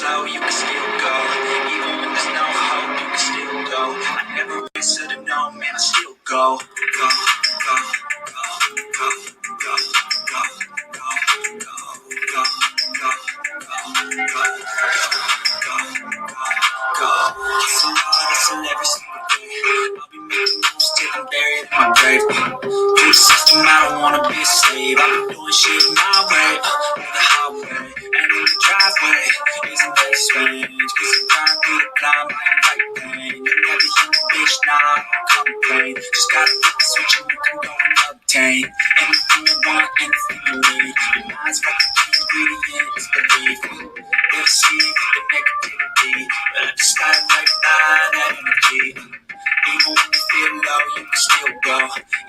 slow, you can still go. Even when there's no hope, you can still go. I never answer to no, man, I still go. Go, go, go, go, go, go, go, go, go, go, go. Hustle every single day. I'll be making moves till I'm buried in my grave. Through the system, I don't wanna be a slave. I've been doing shit my way, on the highway, and in the driveway. Isn't that strange? Cause I grind through the climb, I ain't like pain. You never hear me, bitch, nah, I don't complain. Just gotta flip the switch and you can go and obtain anything you want, anything you need. Your mind's got the key ingredient, is belief. They'll see the negativity, but I just gotta fight by that energy. Even when you feel low, you can still go.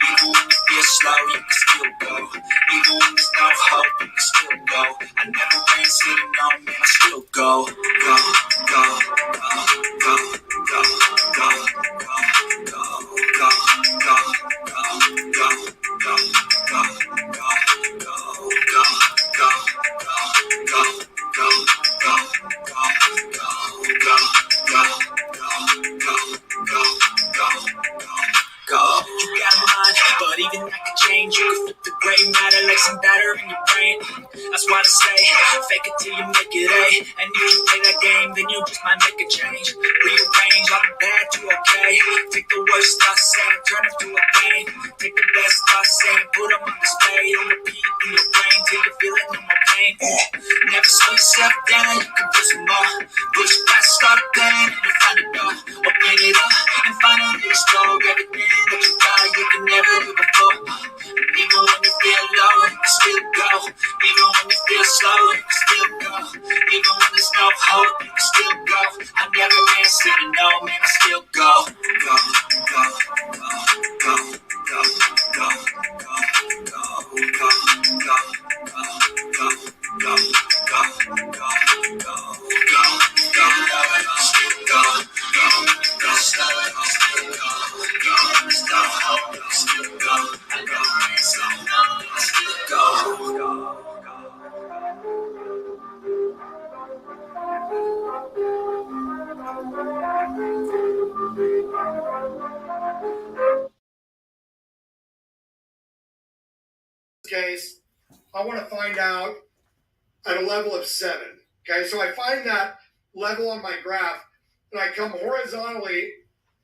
Even when you feel slow, you can still go. Even when there's no hope, you can still go. I never ran city, no, man, I still go. Go, go, go, go, go, go, go, go, go, go, go, go, go, go, go, you got a mind, but even that can change. You can flip the gray matter like some batter in your brain. That's why I say, fake it till you make it A. And if you play that game, then you just might make a change. Rearrange all the bad to okay. Take the worst I say, turn it to a game. Take the best I say, put them on display. On repeat in your brain till you feel it, no more pain. Never slow yourself down, you can do some more. Push past, start a pain, and you find a door. Open it up, and finally explore everything that you thought you could never do before. And even when you feel low, you can still go. Even when you feel slow, you can still go. Even when there's no hope, you can still go. I never answer to no, man, I still go. Go, go, go, go, go, go, go, go, go, go, go, go, go, go, go, go, go, still go, go, go, slow, still go, go, no hope, still go, I go, so no, still go, go. Case, I want to find out at a level of 7. Okay, so I find that level on my graph, and I come horizontally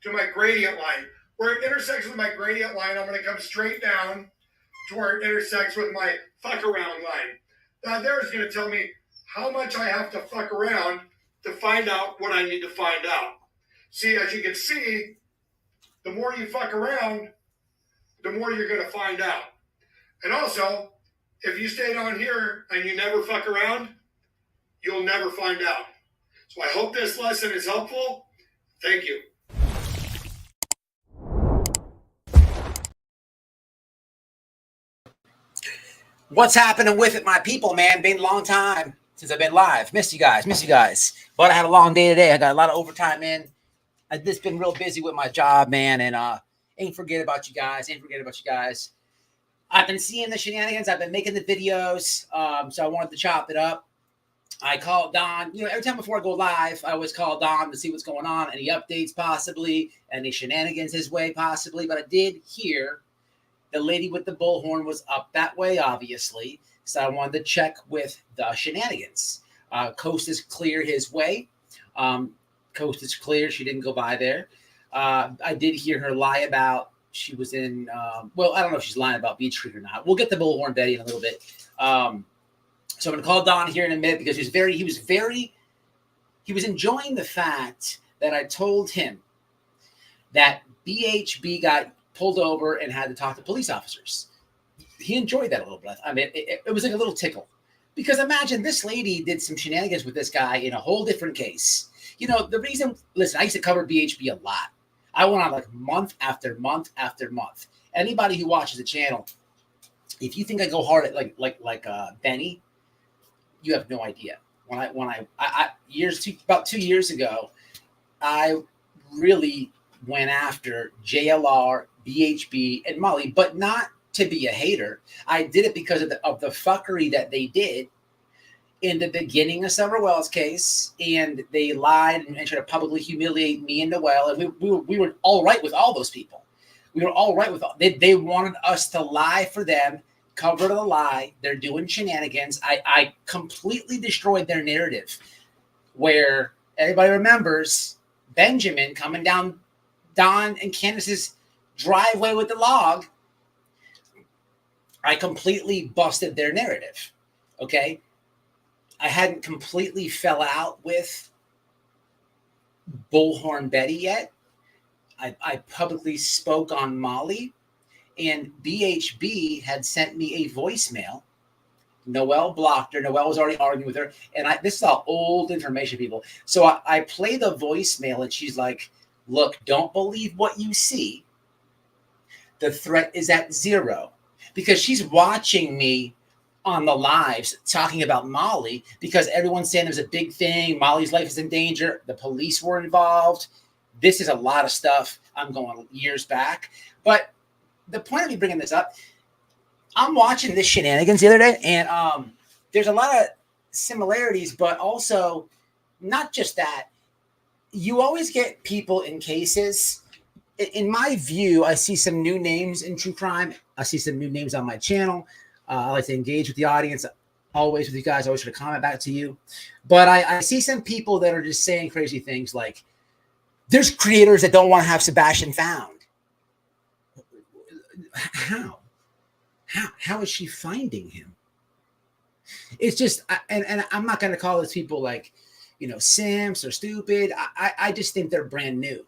to my gradient line. Where it intersects with my gradient line, I'm going to come straight down to where it intersects with my fuck around line. Now there is going to tell me how much I have to fuck around to find out what I need to find out. See, as you can see, the more you fuck around, the more you're going to find out. And also, if you stay down here and you never fuck around, you'll never find out. So I hope this lesson is helpful. Thank you. What's happening with it, my people, man? Been a long time since I've been live. Miss you guys. But I had a long day today. I got a lot of overtime in. I've just been real busy with my job, man, and ain't forget about you guys. I've been seeing the shenanigans. I've been making the videos, so I wanted to chop it up. I called Don. Every time before I go live, I always call Don to see what's going on, any updates possibly, any shenanigans his way possibly. But I did hear the lady with the bullhorn was up that way, obviously. So I wanted to check with the shenanigans. Coast is clear his way. Coast is clear. She didn't go by there. I did hear her lie about she was in, I don't know if she's lying about Beach Street or not. We'll get the Bullhorn Betty in a little bit. So I'm going to call Don here in a minute because he was enjoying the fact that I told him that BHB got pulled over and had to talk to police officers. He enjoyed that a little bit. I mean, it was like a little tickle. Because imagine this lady did some shenanigans with this guy in a whole different case. The reason, listen, I used to cover BHB a lot. I went on like month after month after month. Anybody who watches the channel, if you think I go hard at like Benny, you have no idea. About 2 years ago, I really went after JLR, BHB, and Molly, but not to be a hater. I did it because of the fuckery that they did in the beginning of Summer Wells' case, and they lied and tried to publicly humiliate me and Noel, and we were all right with all those people. We were all right with all. They wanted us to lie for them, cover the lie. They're doing shenanigans. I completely destroyed their narrative, where everybody remembers Benjamin coming down Don and Candace's driveway with the log. I completely busted their narrative. Okay. I hadn't completely fell out with Bullhorn Betty yet. I publicly spoke on Molly, and BHB had sent me a voicemail. Noel blocked her. Noel was already arguing with her. And this is all old information, people. So I play the voicemail, and she's like, look, don't believe what you see. The threat is at 0. Because she's watching me on the lives talking about Molly, because everyone's saying there's a big thing. Molly's life is in danger. The police were involved. This is a lot of stuff. I'm going years back. But the point of me bringing this up, I'm watching this Shenanigans the other day, and there's a lot of similarities, but also not just that. You always get people in cases. In my view, I see some new names in true crime. I see some new names on my channel. I like to engage with the audience, always with you guys. I always try to comment back to you. But I see some people that are just saying crazy things like, there's creators that don't want to have Sebastian found. How is she finding him? It's just, and I'm not going to call those people like, simps or stupid. I just think they're brand new.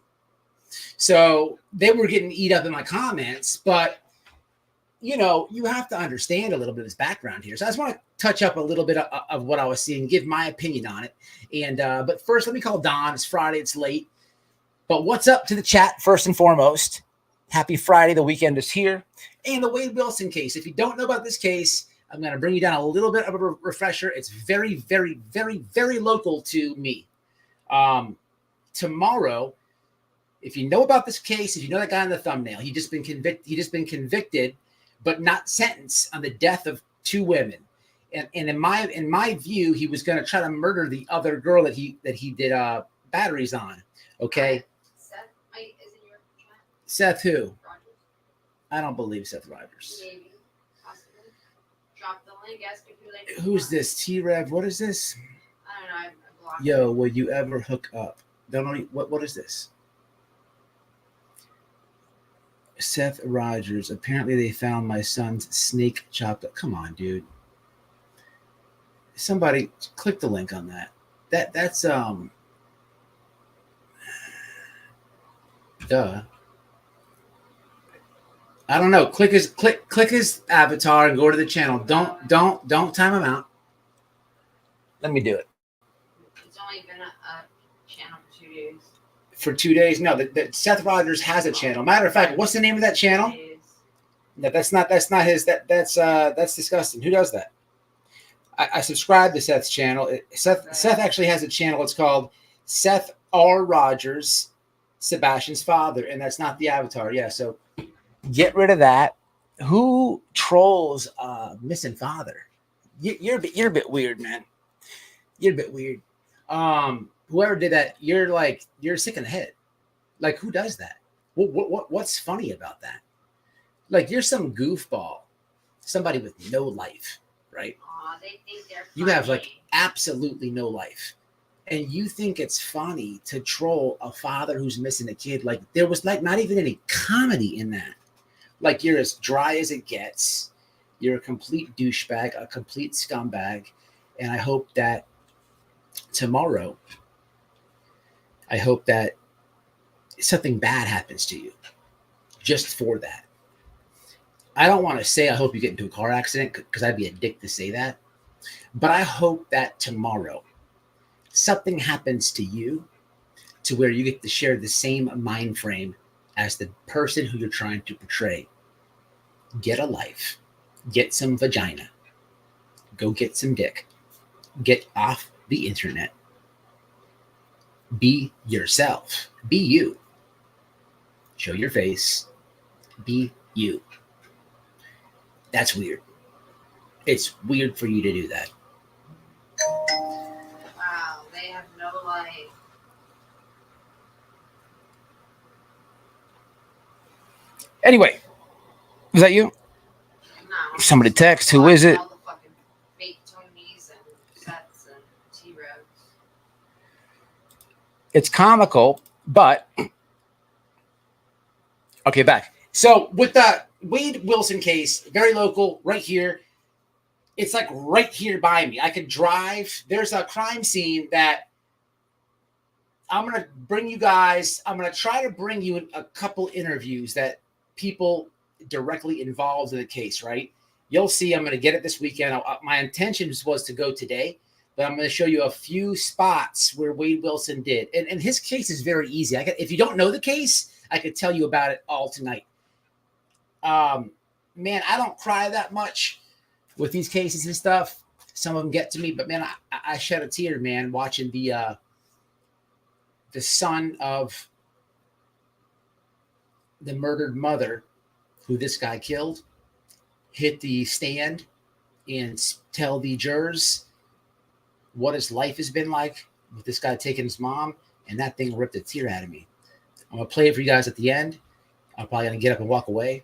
So they were getting eat up in my comments, but you have to understand a little bit of his background here. So I just want to touch up a little bit of what I was seeing, give my opinion on it. And but first, let me call Don. It's Friday. It's late. But what's up to the chat first and foremost? Happy Friday. The weekend is here. And the Wade Wilson case. If you don't know about this case, I'm going to bring you down a little bit of a refresher. It's very, very, very, very local to me. Tomorrow, if you know about this case, if you know that guy in the thumbnail, he just been convicted, but not sentenced on the death of 2 women. And in my view, he was going to try to murder the other girl that he did batteries on. Okay. Seth, is in your chat? Seth who? Rogers. I don't believe Seth Rogers. Maybe, possibly. Drop the link. Ask if you like. Who's this? T-Rev? What is this? I don't know. I blocked Yo, will you ever hook up? Don't know what is this? Seth Rogers. Apparently they found my son's snake chopped up. Come on, dude. Somebody click the link on that. That's duh. I don't know. Click his avatar and go to the channel. Don't time him out. Let me do it. It's only been a channel for 2 days. For 2 days? No, Seth Rogers has a channel. Matter of fact, what's the name of that channel? No, that's not his. That's disgusting. Who does that? I subscribe to Seth's channel. Seth actually has a channel. It's called Seth R. Rogers, Sebastian's father, and that's not the avatar. Yeah, so get rid of that. Who trolls missing father? You're a bit weird, man. You're a bit weird. Whoever did that, you're sick in the head. Like, who does that? What's funny about that? Like, you're some goofball, somebody with no life, right? Aw, they think they're funny. You have absolutely no life, and you think it's funny to troll a father who's missing a kid. Like, there was not even any comedy in that. Like, you're as dry as it gets. You're a complete douchebag, a complete scumbag, and I hope that tomorrow, something bad happens to you just for that. I don't want to say I hope you get into a car accident, because I'd be a dick to say that. But I hope that tomorrow something happens to you to where you get to share the same mind frame as the person who you're trying to portray. Get a life. Get some vagina. Go get some dick. Get off the internet. Be yourself. Be you. Show your face. Be you. That's weird. It's weird for you to do that. Anyway, was that you? No. Somebody text. Who is it? All the fucking fake Tonys and Seths and T-Rows. It's comical, but okay, back. So with the Wade Wilson case, very local, right here. It's like right here by me. I could drive. There's a crime scene that I'm going to bring you guys. I'm going to try to bring you a couple interviews that people directly involved in the case, right? You'll see I'm going to get it this weekend. My intention was to go today, but I'm going to show you a few spots where Wade Wilson did. And his case is very easy. If you don't know the case, I could tell you about it all tonight. Man, I don't cry that much with these cases and stuff. Some of them get to me, but man, I shed a tear, man, watching the son of the murdered mother, who this guy killed, hit the stand and tell the jurors what his life has been like with this guy taking his mom, and that thing ripped a tear out of me. I'm going to play it for you guys at the end. I'm probably going to get up and walk away.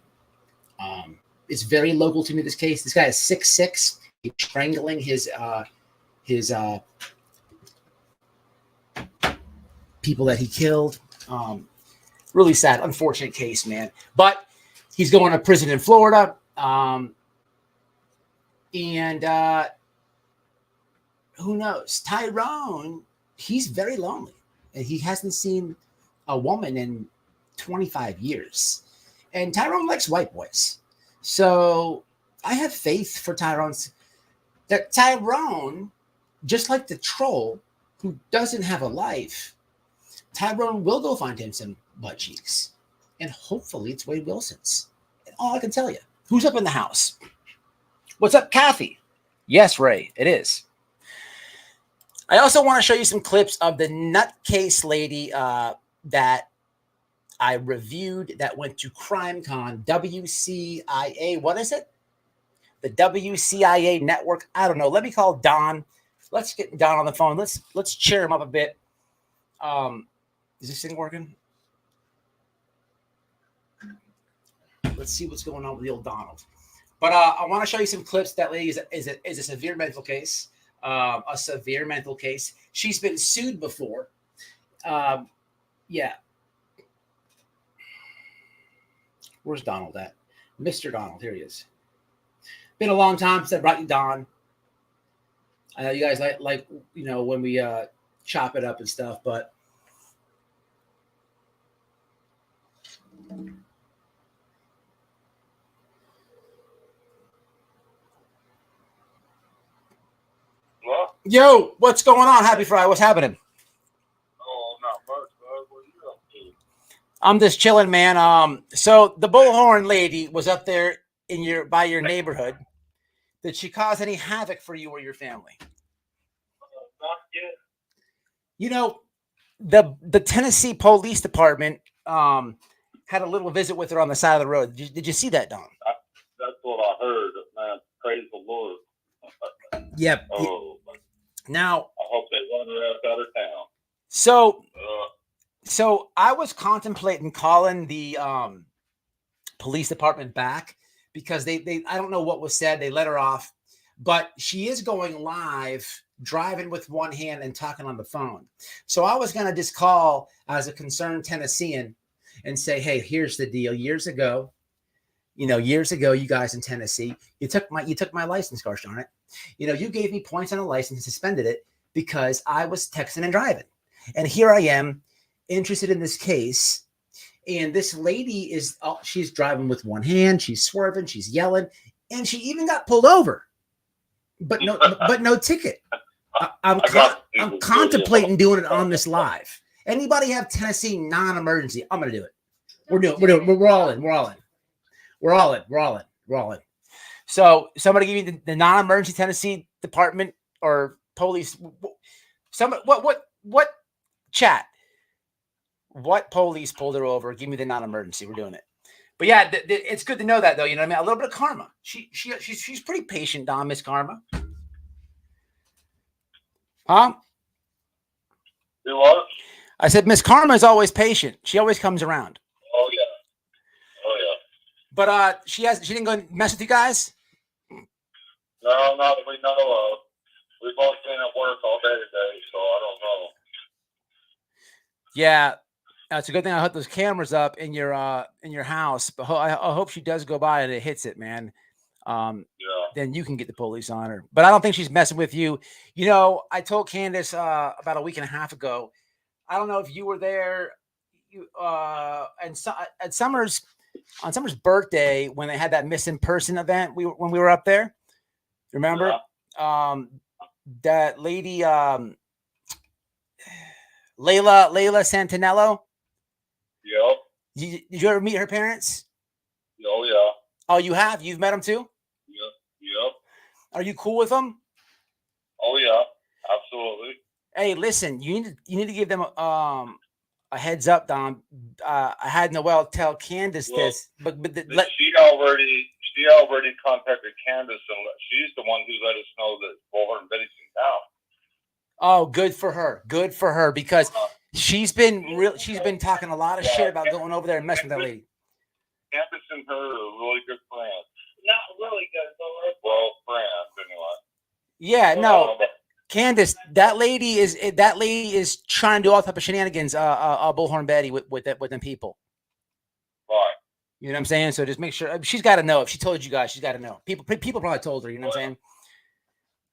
It's very local to me, this case. This guy is 6'6". He's strangling his people that he killed. Really sad, unfortunate case, man. But he's going to prison in Florida. And who knows? Tyrone, he's very lonely. And he hasn't seen a woman in 25 years. And Tyrone likes white boys. So I have faith for that Tyrone, just like the troll who doesn't have a life, Tyrone will go find him some butt cheeks. And hopefully it's Wade Wilson's. And all I can tell you. Who's up in the house? What's up, Kathy? Yes, Ray, it is. I also want to show you some clips of the Nutcase Lady that I reviewed that went to CrimeCon, WCIA. What is it? The WCIA network. I don't know. Let me call Don. Let's get Don on the phone. Let's cheer him up a bit. Is this thing working? Let's see what's going on with the old Donald. But I want to show you some clips. That lady is a severe mental case. A severe mental case. She's been sued before. Yeah. Where's Donald at? Mr. Donald. Here he is. Been a long time since I brought you Don. I know you guys like you know, when we chop it up and stuff, but Well, yo, what's going on? Happy Friday. What's happening? oh, not much, bud. What are you up to? I'm just chilling, man. So the Bullhorn Lady was up there by your neighborhood. Did she cause any havoc for you or your family? Not yet. You know, the Tennessee Police Department had a little visit with her on the side of the road. Did you see that, Don? That's what I heard. Man, praise the Lord. Yep. Oh, Now, I hope they run her out of town. So I was contemplating calling the police department back because they I don't know what was said. They let her off, but she is going live, driving with one hand and talking on the phone. So I was going to just call as a concerned Tennessean and say, hey, here's the deal. Years ago, you guys in Tennessee, you took my license, gosh darn it. You know, you gave me points on a license and suspended it because I was texting and driving. And here I am interested in this case. And this lady she's driving with one hand. She's swerving. She's yelling. And she even got pulled over, but no ticket. I'm contemplating doing it on this live. Anybody have Tennessee non-emergency? I'm going to do it. We're all in. So somebody give me the non-emergency Tennessee department or police. What chat? What police pulled her over? Give me the non-emergency. We're doing it. But yeah, it's good to know that though. You know what I mean? A little bit of karma. She's pretty patient, Don, Miss Karma. Huh? You what? I said Miss Karma is always patient. She always comes around. Oh yeah. But she didn't go and mess with you guys? No, not that we know of. We've both been at work all day today, so I don't know. Yeah. It's a good thing I hooked those cameras up in your house. But I hope she does go by and it hits it, man. Then you can get the police on her. But I don't think she's messing with you. You know, I told Candace about a week and a half ago. I don't know if you were there. And at Summer's on Summer's birthday when they had that missing person event. When we were up there. Remember? Yeah. That lady, Layla Santinello. Yep. Did you ever meet her parents? Oh yeah. Oh, you have? You've met them too? Yep. Are you cool with them? Oh yeah, absolutely. Hey, listen, you need to give them a heads up, Don. I had Noelle tell Candace this, but she already contacted Candace, and she's the one who let us know that Bullhorn Lady's in town. Oh, good for her. Good for her, because she's been talking a lot of shit about going over there and messing with that lady. Candace and her are really good friends. Not really good, but well, friends anyway. Yeah, no. Candace, that lady is trying to do all type of shenanigans, Bullhorn Betty with them people. Right. You know what I'm saying? So just make sure she's got to know. If she told you guys, she's got to know. People probably told her. You know what I'm saying?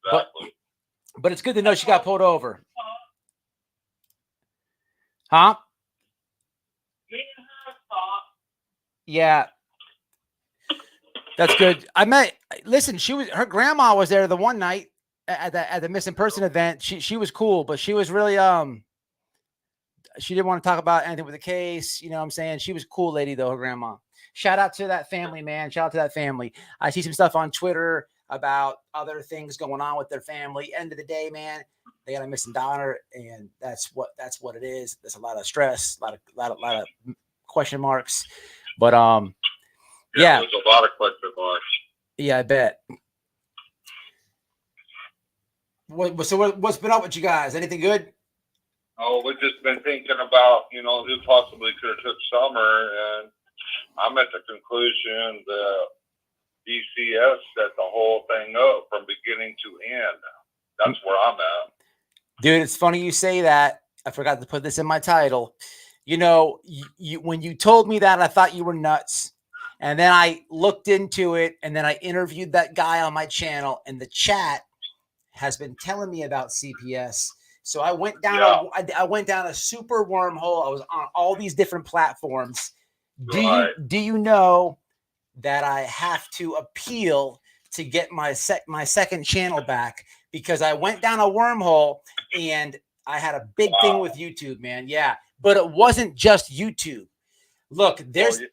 Exactly. But it's good to know she got pulled over. Huh? Yeah. That's good. Listen, her grandma was there the one night at the missing person event. She was cool, but she was really she didn't want to talk about anything with the case. You know what I'm saying? She was a cool lady though, her grandma. Shout out to that family, man. Shout out to that family. I see some stuff on Twitter about other things going on with their family. End of the day, man, they got a missing daughter, and that's what it is. There's a lot of stress, a lot of question marks. But yeah, there's a lot of question marks. Yeah, I bet. So what's been up with you guys? Anything good? Oh, we've just been thinking about, who possibly could have took Summer, and I'm at the conclusion that DCS set the whole thing up from beginning to end. That's where I'm at. Dude, it's funny you say that. I forgot to put this in my title. When you told me that, I thought you were nuts. And then I looked into it, and then I interviewed that guy on my channel, and the chat has been telling me about CPS. So I went down I went down a super wormhole. I was on all these different platforms. Do you know that I have to appeal to get my second channel back, because I went down a wormhole and I had a big thing with YouTube, man. Yeah, but it wasn't just YouTube. Look,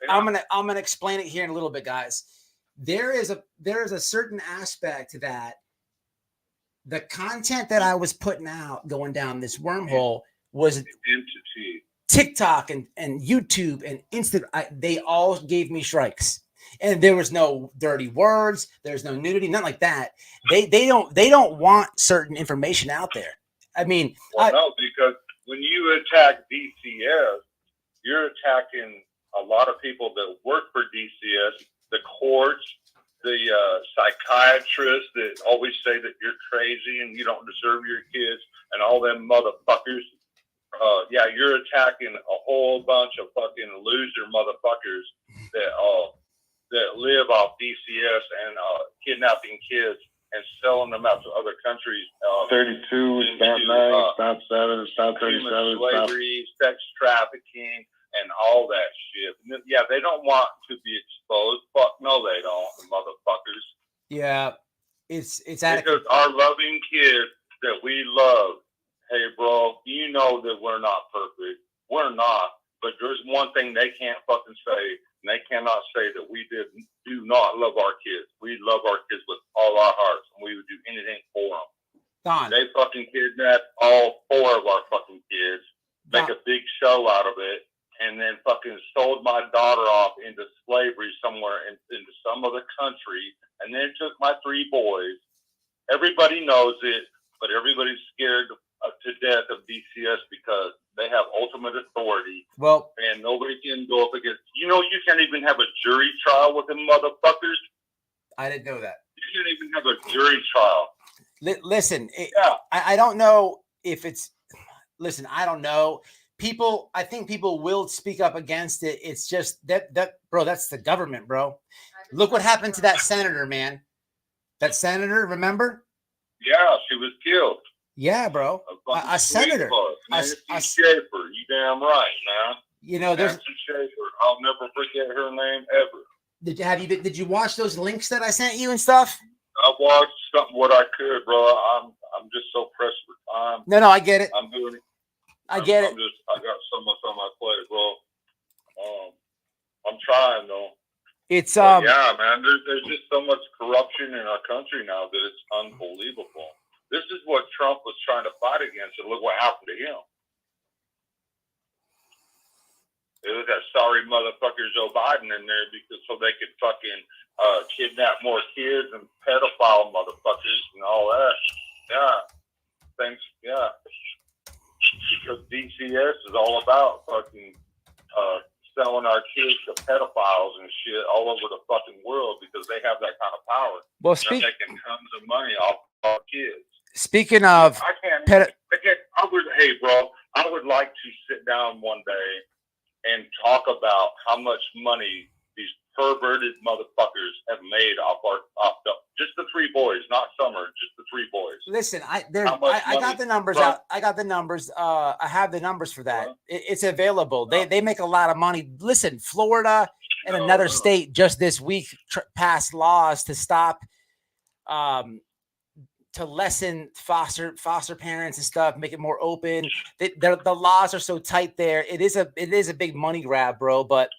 I'm gonna explain it here in a little bit, guys. There is a certain aspect to that. The content that I was putting out going down this wormhole was TikTok and YouTube and Instagram. They all gave me strikes, and there was no dirty words. There's no nudity, nothing like that. They don't want certain information out there. I mean, no, because when you attack DCS, you're attacking a lot of people that work for DCS, the courts, the psychiatrists that always say that you're crazy and you don't deserve your kids, and all them motherfuckers. You're attacking a whole bunch of fucking loser motherfuckers that live off DCS and kidnapping kids and selling them out to other countries. 32, stop 9, stop 7, stop 37, slavery, sex trafficking, and all that shit. Yeah, they don't want to be exposed. Fuck no, they don't, motherfuckers. Yeah, it's because our loving kids that we love. Hey, bro, you know that we're not perfect. We're not. But there's one thing they can't fucking say, and they cannot say that we do not love our kids. We love our kids with all our hearts, and we would do anything for them. Don. They fucking kidnapped all 4 of our fucking kids, make a big show out of it, and then fucking sold my daughter off into slavery somewhere into some other country, and then took my 3 boys. Everybody knows it, but everybody's scared to death of DCS because they have ultimate authority. Well, and nobody can go up against. You can't even have a jury trial with them motherfuckers. I didn't know that. You can't even have a jury trial. Listen, Yeah. I don't know if it's. Listen, I don't know. I think people will speak up against it. It's just that bro, that's the government, bro. Look what happened to that senator, man. That senator, remember? Yeah, she was killed. Yeah, bro. A senator. Nancy Schaefer, you damn right, man. There's Nancy Schaefer. I'll never forget her name ever. Did you watch those links that I sent you and stuff? I watched what I could, bro. I'm just so pressed for time. No, I get it. I'm doing it. I get it. I got so much on my plate, bro. I'm trying though. It's yeah, man. There's just so much corruption in our country now that it's unbelievable. This is what Trump was trying to fight against, and look what happened to him. It was that sorry motherfucker Joe Biden in there so they could fucking kidnap more kids and pedophile motherfuckers and all that. Yeah. Thanks. Yeah. Because DCS is all about fucking selling our kids to pedophiles and shit all over the fucking world because they have that kind of power. Well, they're making tons of money off our kids. Speaking of, hey, bro, I would like to sit down one day and talk about how much money these perverted motherfuckers have made off just the three boys, not Summer, just the three boys. Listen, I got the numbers out. I got the numbers. I have the numbers for that. It's available. They make a lot of money. Listen, Florida and another state just this week passed laws to stop, to lessen foster parents and stuff, make it more open. The laws are so tight there. It is a big money grab, bro. But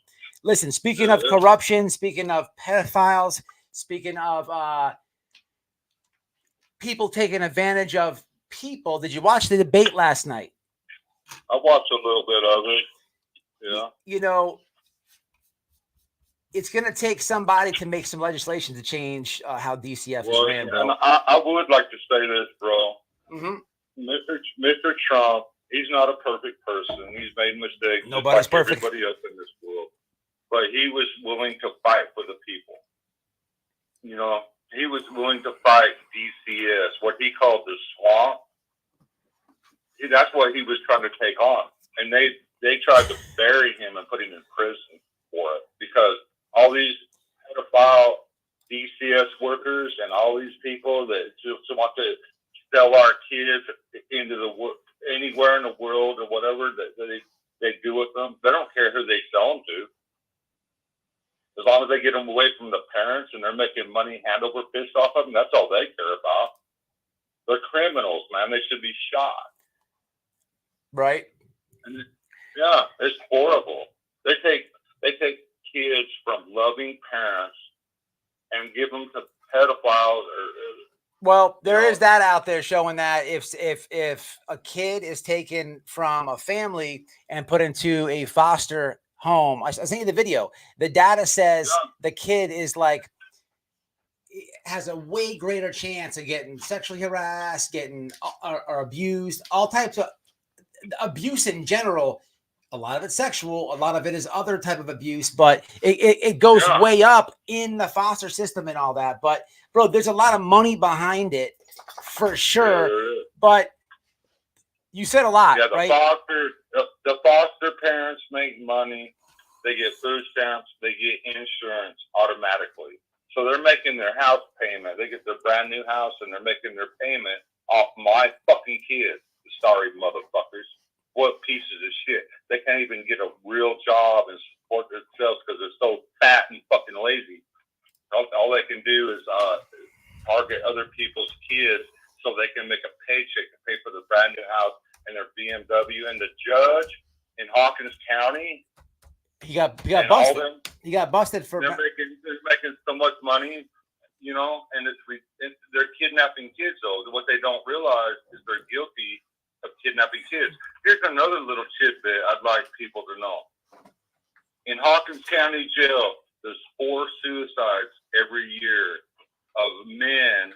listen, speaking of corruption, speaking of pedophiles, speaking of people taking advantage of people, did you watch the debate last night? I watched a little bit of it. Yeah. It's going to take somebody to make some legislation to change how DCF is ran, bro. And I would like to say this, bro. Mm-hmm. Mr. Trump, he's not a perfect person. He's made mistakes. Nobody's perfect. Everybody else in this world. But he was willing to fight for the people. He was willing to fight DCS, what he called the swamp. That's what he was trying to take on. And they tried to bury him and put him in prison for it because all these pedophile DCS workers and all these people that just want to sell our kids into anywhere in the world or whatever that they do with them, they don't care who they sell them to. As long as they get them away from the parents and they're making money hand over fist off of them, that's all they care about. They're criminals, man. They should be shot. Right. And it's horrible. They take kids from loving parents and give them to pedophiles. Well, there is that out there showing that if a kid is taken from a family and put into a foster home, I sent you the video. The data says the kid is has a way greater chance of getting sexually harassed, getting or abused, all types of abuse in general. A lot of it's sexual, a lot of it is other type of abuse, but it goes way up in the foster system and all that. But bro, there's a lot of money behind it for sure. But you said a lot, right? The foster parents make money. They get food stamps. They get insurance automatically. So they're making their house payment. They get their brand new house and they're making their payment off my fucking kids. Sorry, motherfuckers. What pieces of shit. They can't even get a real job and support themselves because they're so fat and fucking lazy. All they can do is target other people's kids so they can make a paycheck to pay for the brand new house and their BMW. And the judge in Hawkins County, he got busted. He got busted for they're making so much money, and they're kidnapping kids. Though what they don't realize is they're guilty of kidnapping kids. Here's another little tidbit I'd like people to know. In Hawkins County Jail, there's 4 suicides every year of men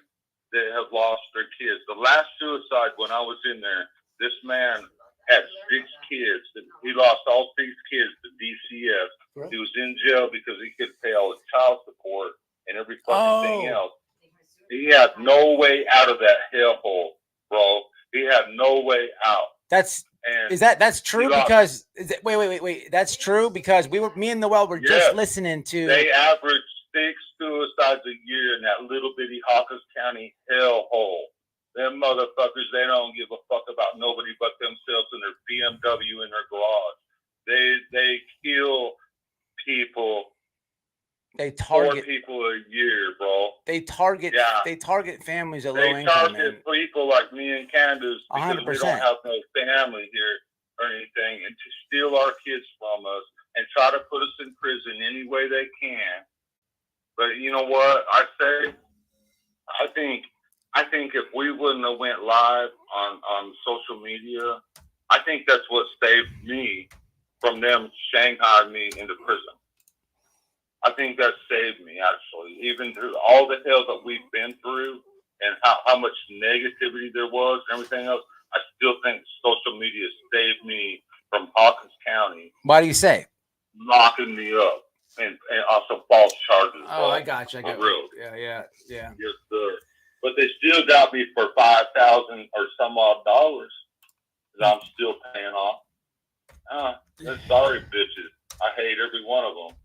that have lost their kids. The last suicide when I was in there jail because he couldn't pay all his child support and every fucking thing else. He had no way out of that hellhole, bro. He had no way out. That's true because wait. That's true because me and Noel were just listening to. They averaged 6 suicides a year in that little bitty Hawkins County hellhole. Them motherfuckers, they don't give a fuck about nobody but themselves and their BMW in their garage. They kill people. They target 4 people a year, bro. They target families at low income. They target people like me and Candace because 100%. we don't have no family here or anything, and to steal our kids from us and try to put us in prison any way they can. But you know what I say? I think if we wouldn't have went live on social media, I think that's what saved me from them shanghaiing me into prison. I think that saved me, actually. Even through all the hell that we've been through and how much negativity there was and everything else, I still think social media saved me from Hawkins County. Why do you say? Locking me up and also false charges. Oh, I got you. Real. Yeah. Yes, sir. But they still got me for $5,000 or some odd dollars that I'm still paying off. Sorry, bitches. I hate every one of them.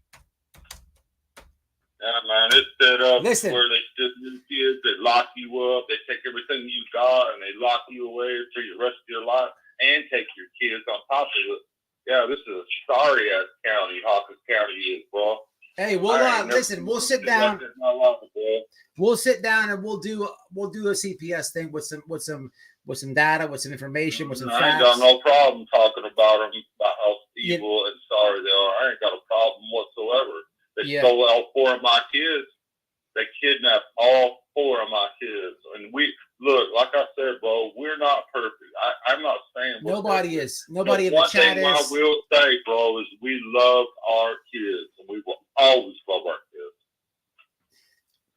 Yeah, man, it's set up where they still do kids, they lock you up, they take everything you got, and they lock you away for the rest of your life, and take your kids on top of it. Yeah, this is a sorry-ass county, Hawkins County is, bro. Hey, listen, we'll sit down. We'll sit down and we'll do a CPS thing with some data, with some information, with some facts. I ain't got no problem talking about them, about how evil and sorry they are. I ain't got a problem whatsoever. They stole all 4 of my kids. They kidnapped all 4 of my kids. And look, like I said, bro, we're not perfect. I'm not saying nobody is. Nobody in the chat is. One thing I will say, bro, is we love our kids. And we will always love our kids.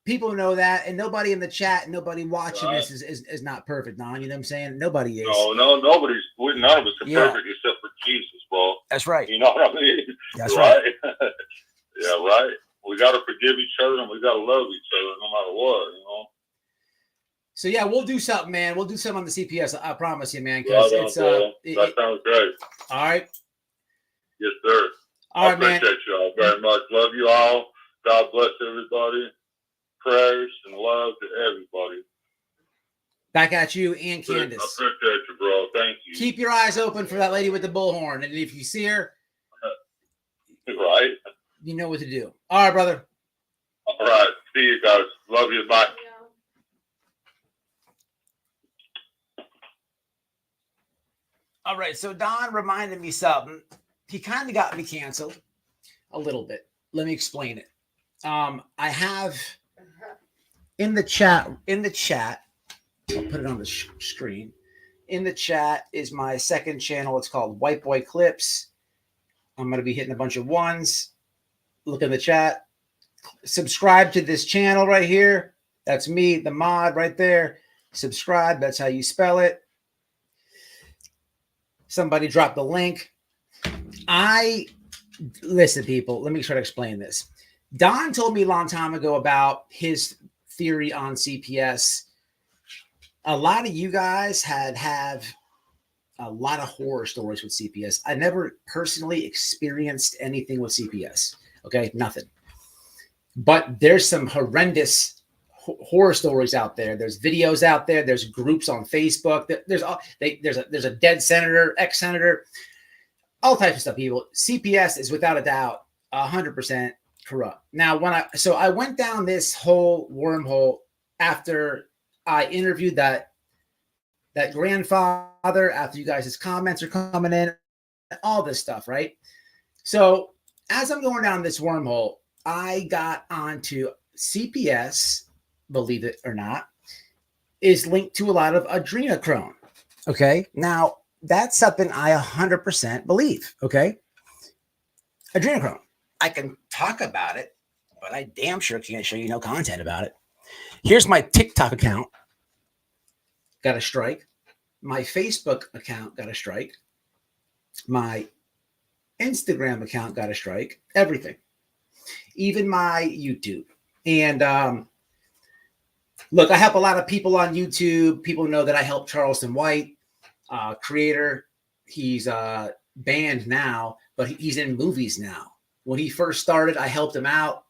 People know that, and nobody in the chat, nobody watching this is not perfect, Don. You know what I'm saying? Nobody is. No, none of us are perfect except for Jesus, bro. That's right. You know what I mean? That's right. Yeah, right. We got to forgive each other and we got to love each other no matter what, you know. So yeah, we'll do something, man. We'll do something on the CPS. I promise you, man. That sounds great. All right. Yes, sir. All right, man. I appreciate you all very much. Love you all. God bless everybody. Prayers and love to everybody. Back at you and Candace. I appreciate you, bro. Thank you. Keep your eyes open for that lady with the bullhorn, and if you see her, right. You know what to do. All right, brother. All right. See you guys. Love you. Bye. All right. So Don reminded me something. He kind of got me canceled a little bit. Let me explain it. I have in the chat, I'll put it on the screen. In the chat is my second channel. It's called White Boy Clips. I'm going to be hitting a bunch of ones. Look in the chat. Subscribe to this channel right here. That's me, the mod right there. Subscribe. That's how you spell it. Somebody dropped the link. Listen, people, let me try to explain this. Don told me a long time ago about his theory on CPS. A lot of you guys have a lot of horror stories with CPS. I never personally experienced anything with CPS. Okay, nothing. But there's some horrendous horror stories out there. There's videos out there. There's groups on Facebook. There's a dead senator, ex-senator, all types of stuff. People, CPS is without a doubt 100% corrupt. Now, I went down this whole wormhole after I interviewed that grandfather, after you guys' comments are coming in, all this stuff, right? So as I'm going down this wormhole, I got onto CPS, believe it or not, is linked to a lot of adrenochrome. Okay. Now that's something I 100% believe. Okay. Adrenochrome. I can talk about it, but I damn sure can't show you no content about it. Here's my TikTok account. Got a strike. My Facebook account got a strike. My Instagram account got a strike. Everything. even my YouTube. And look, I help a lot of people on YouTube. People know that I help Charleston White, creator. He's banned now, but he's in movies now. When he first started, I helped him out.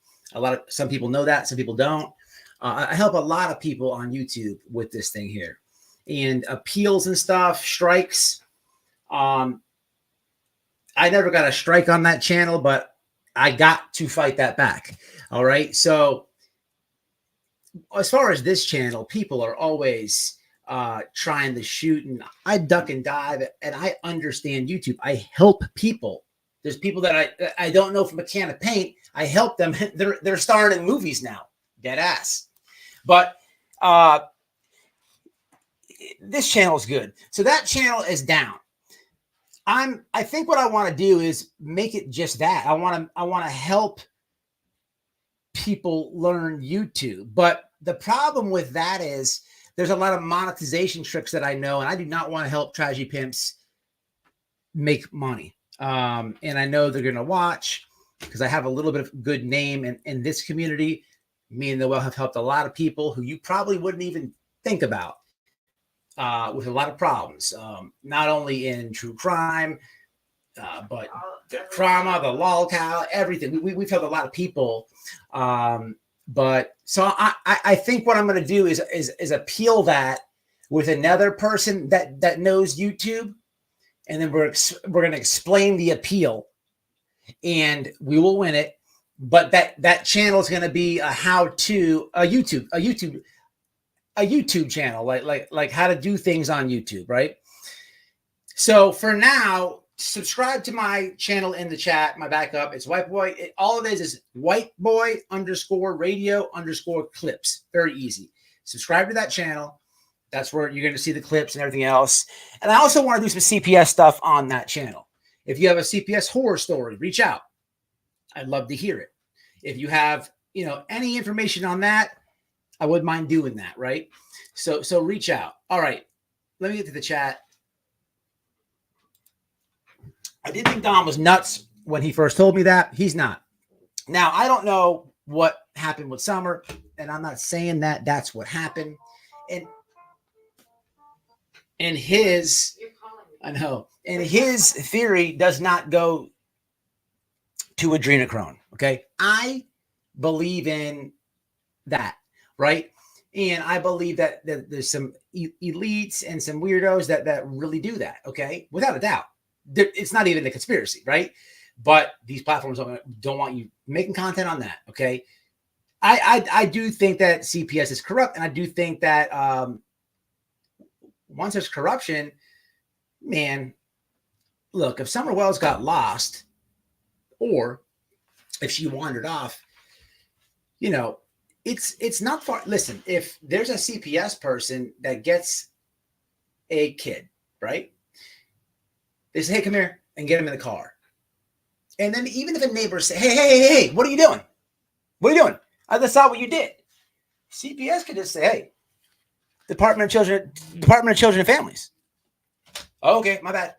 Some people know that, some people don't. I help a lot of people on YouTube with this thing here, and appeals and stuff, strikes. I never got a strike on that channel, but I got to fight that back. All right. So as far as this channel, people are always trying to shoot, and I duck and dive, and I understand YouTube. I help people. There's people that I don't know from a can of paint. I help them. They're starring in movies now. Dead ass. But this channel is good. So that channel is down. I think what I want to do is make it just that. I want to help people learn YouTube. But the problem with that is there's a lot of monetization tricks that I know, and I do not want to help tragedy pimps make money. And I know they're going to watch because I have a little bit of good name in this community. Me and Noel have helped a lot of people who you probably wouldn't even think about with a lot of problems, not only in true crime, but the trauma, the lolcow, everything. We've helped a lot of people. But so I think what I'm going to do is appeal that with another person that knows YouTube. And then we're going to explain the appeal, and we will win it. But that channel is going to be a how-to, a YouTube channel, like how to do things on YouTube, right? So for now, subscribe to my channel in the chat, my backup. It's White Boy. All it is White Boy _radio _clips. Very easy. Subscribe to that channel. That's where you're going to see the clips and everything else. And I also want to do some CPS stuff on that channel. If you have a CPS horror story, reach out. I'd love to hear it. If you have, any information on that, I wouldn't mind doing that, right? So reach out. All right. Let me get to the chat. I did think Don was nuts when he first told me that. He's not. Now, I don't know what happened with Summer, and I'm not saying that that's what happened. And his theory does not go to adrenochrome. Okay. I believe in that. Right. And I believe that there's some elites and some weirdos that really do that. Okay. Without a doubt. It's not even a conspiracy. Right. But these platforms don't want you making content on that. Okay. I do think that CPS is corrupt. And I do think that, once there's corruption, man, look, if Summer Wells got lost or if she wandered off, it's not far. Listen, if there's a CPS person that gets a kid, right? They say, hey, come here, and get him in the car. And then even if a neighbor say, hey, what are you doing? What are you doing? I just saw what you did. CPS could just say, hey, Department of Children and Families. Oh, okay, my bad.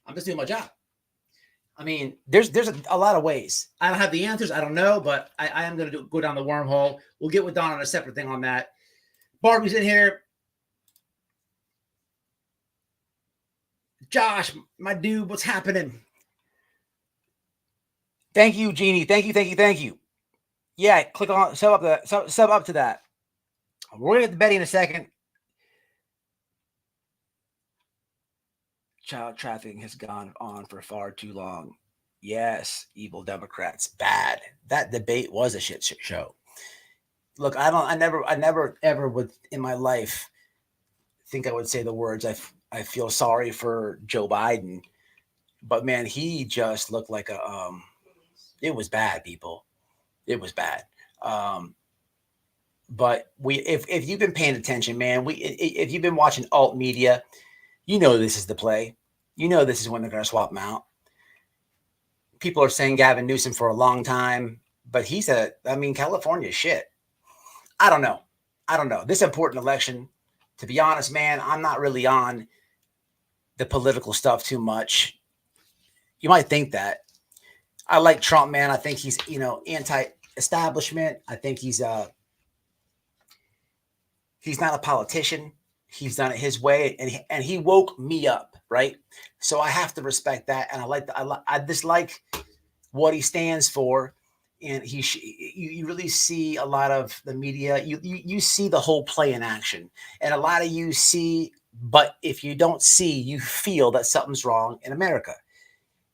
I'm just doing my job. I mean, there's a lot of ways. I don't have the answers. I don't know, but I am going to go down the wormhole. We'll get with Don on a separate thing on that. Barbie's in here. Josh, my dude, what's happening? Thank you, Jeannie. Thank you. Yeah, click on sub up to that. We're going to get to Betty in a second. Child trafficking has gone on for far too long. Yes, evil Democrats, bad. That debate was a shit show. Look, I never ever would in my life think I would say the words I feel sorry for Joe Biden, but man, he just looked like it was bad, people. It was bad. But if you've been paying attention, man, if you've been watching alt media, this is the play. This is when they're going to swap them out. People are saying Gavin Newsom for a long time, but California is shit. I don't know. This important election, to be honest, man, I'm not really on the political stuff too much. You might think that. I like Trump, man. I think he's, anti-establishment. I think he's not a politician. He's done it his way, and he woke me up, right? So I have to respect that, and I dislike what he stands for, and you really see a lot of the media. You see the whole play in action, and a lot of you see, but if you don't see, you feel that something's wrong in America.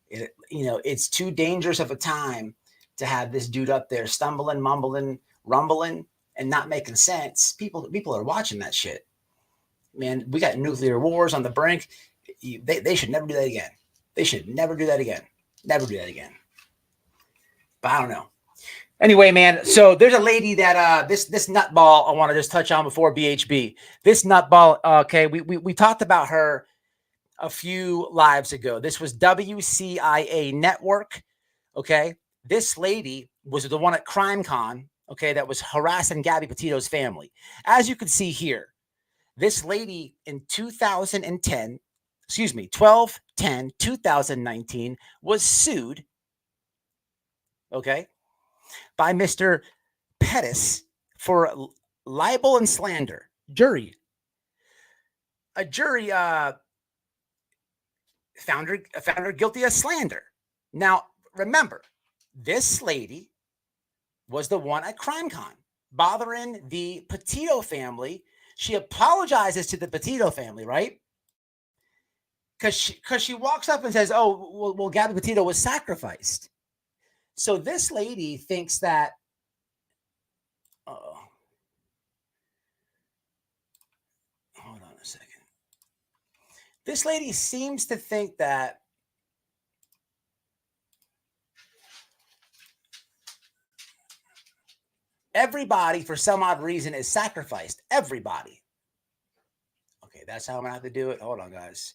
It's too dangerous of a time to have this dude up there stumbling, mumbling, rumbling, and not making sense. People are watching that shit. Man, we got nuclear wars on the brink. They should never do that again. They should never do that again. Never do that again. But I don't know. Anyway, man, so there's a lady that this nutball I want to just touch on before BHB. This nutball, okay, we talked about her a few lives ago. This was WCIA Network, okay? This lady was the one at CrimeCon, okay, that was harassing Gabby Petito's family. As you can see here, this lady in 12/10/2019 was sued, okay, by Mr. Pettis for libel and slander. A jury found her guilty of slander. Now, remember, this lady was the one at CrimeCon bothering the Petito family. She apologizes to the Petito family, right? Because she walks up and says, oh, well, Gabby Petito was sacrificed. So this lady thinks that, hold on a second. This lady seems to think that everybody, for some odd reason, is sacrificed. Everybody. Okay, that's how I'm going to have to do it. Hold on, guys.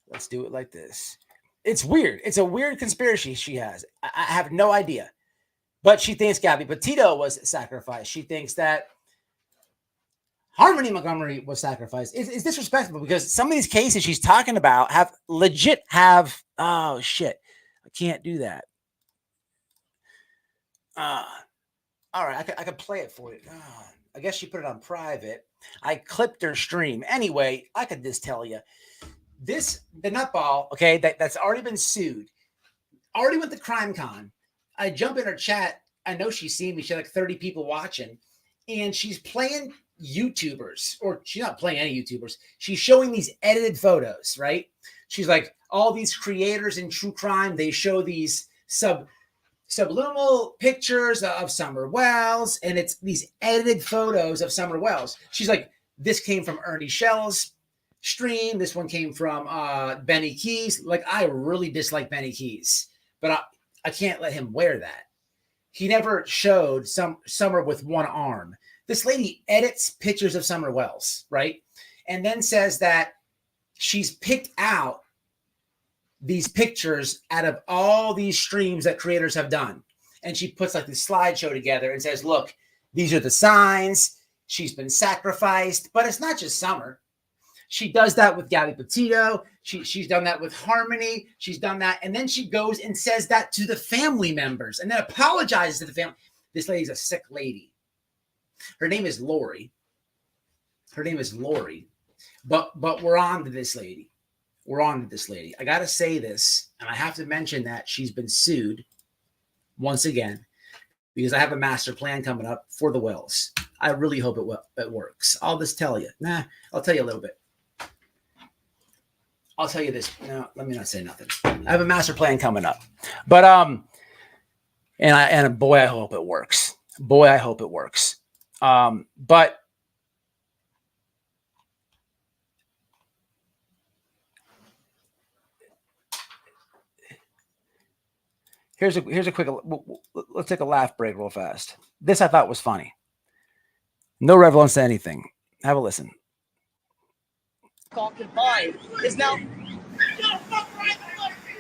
Let's do it like this. It's weird. It's a weird conspiracy she has. I have no idea. But she thinks Gabby Petito was sacrificed. She thinks that Harmony Montgomery was sacrificed. It's disrespectful because some of these cases she's talking about have, oh, shit. I can't do that. All right, I could play it for you. I guess she put it on private. I clipped her stream. Anyway, I could just tell you. The nutball, okay, that's already been sued, already went to CrimeCon. I jump in her chat. I know she's seen me. She had like 30 people watching, and she's playing YouTubers, or she's not playing any YouTubers. She's showing these edited photos, right? She's like, all these creators in true crime, they show these subliminal pictures of Summer Wells, and it's these edited photos of Summer Wells. She's like, this came from Ernie Shell's stream. This one came from Benny Keys. Like, I really dislike Benny Keys, but I can't let him wear that. He never showed Summer with one arm. This lady edits pictures of Summer Wells, right? And then says that she's picked out these pictures out of all these streams that creators have done. And she puts like this slideshow together and says, look, these are the signs. She's been sacrificed. But it's not just Summer. She does that with Gabby Petito. She's done that with Harmony. She's done that. And then she goes and says that to the family members and then apologizes to the family. This lady's a sick lady. Her name is Lori. But we're on to this lady. I got to say this, and I have to mention that she's been sued once again because I have a master plan coming up for the Wells. I really hope it works. I'll just tell you. I'll tell you a little bit. I'll tell you this. No, let me not say nothing. I have a master plan coming up. But and boy, I hope it works. But here's a quick, let's take a laugh break real fast. This I thought was funny. No relevance to anything. Have a listen. Confined is now,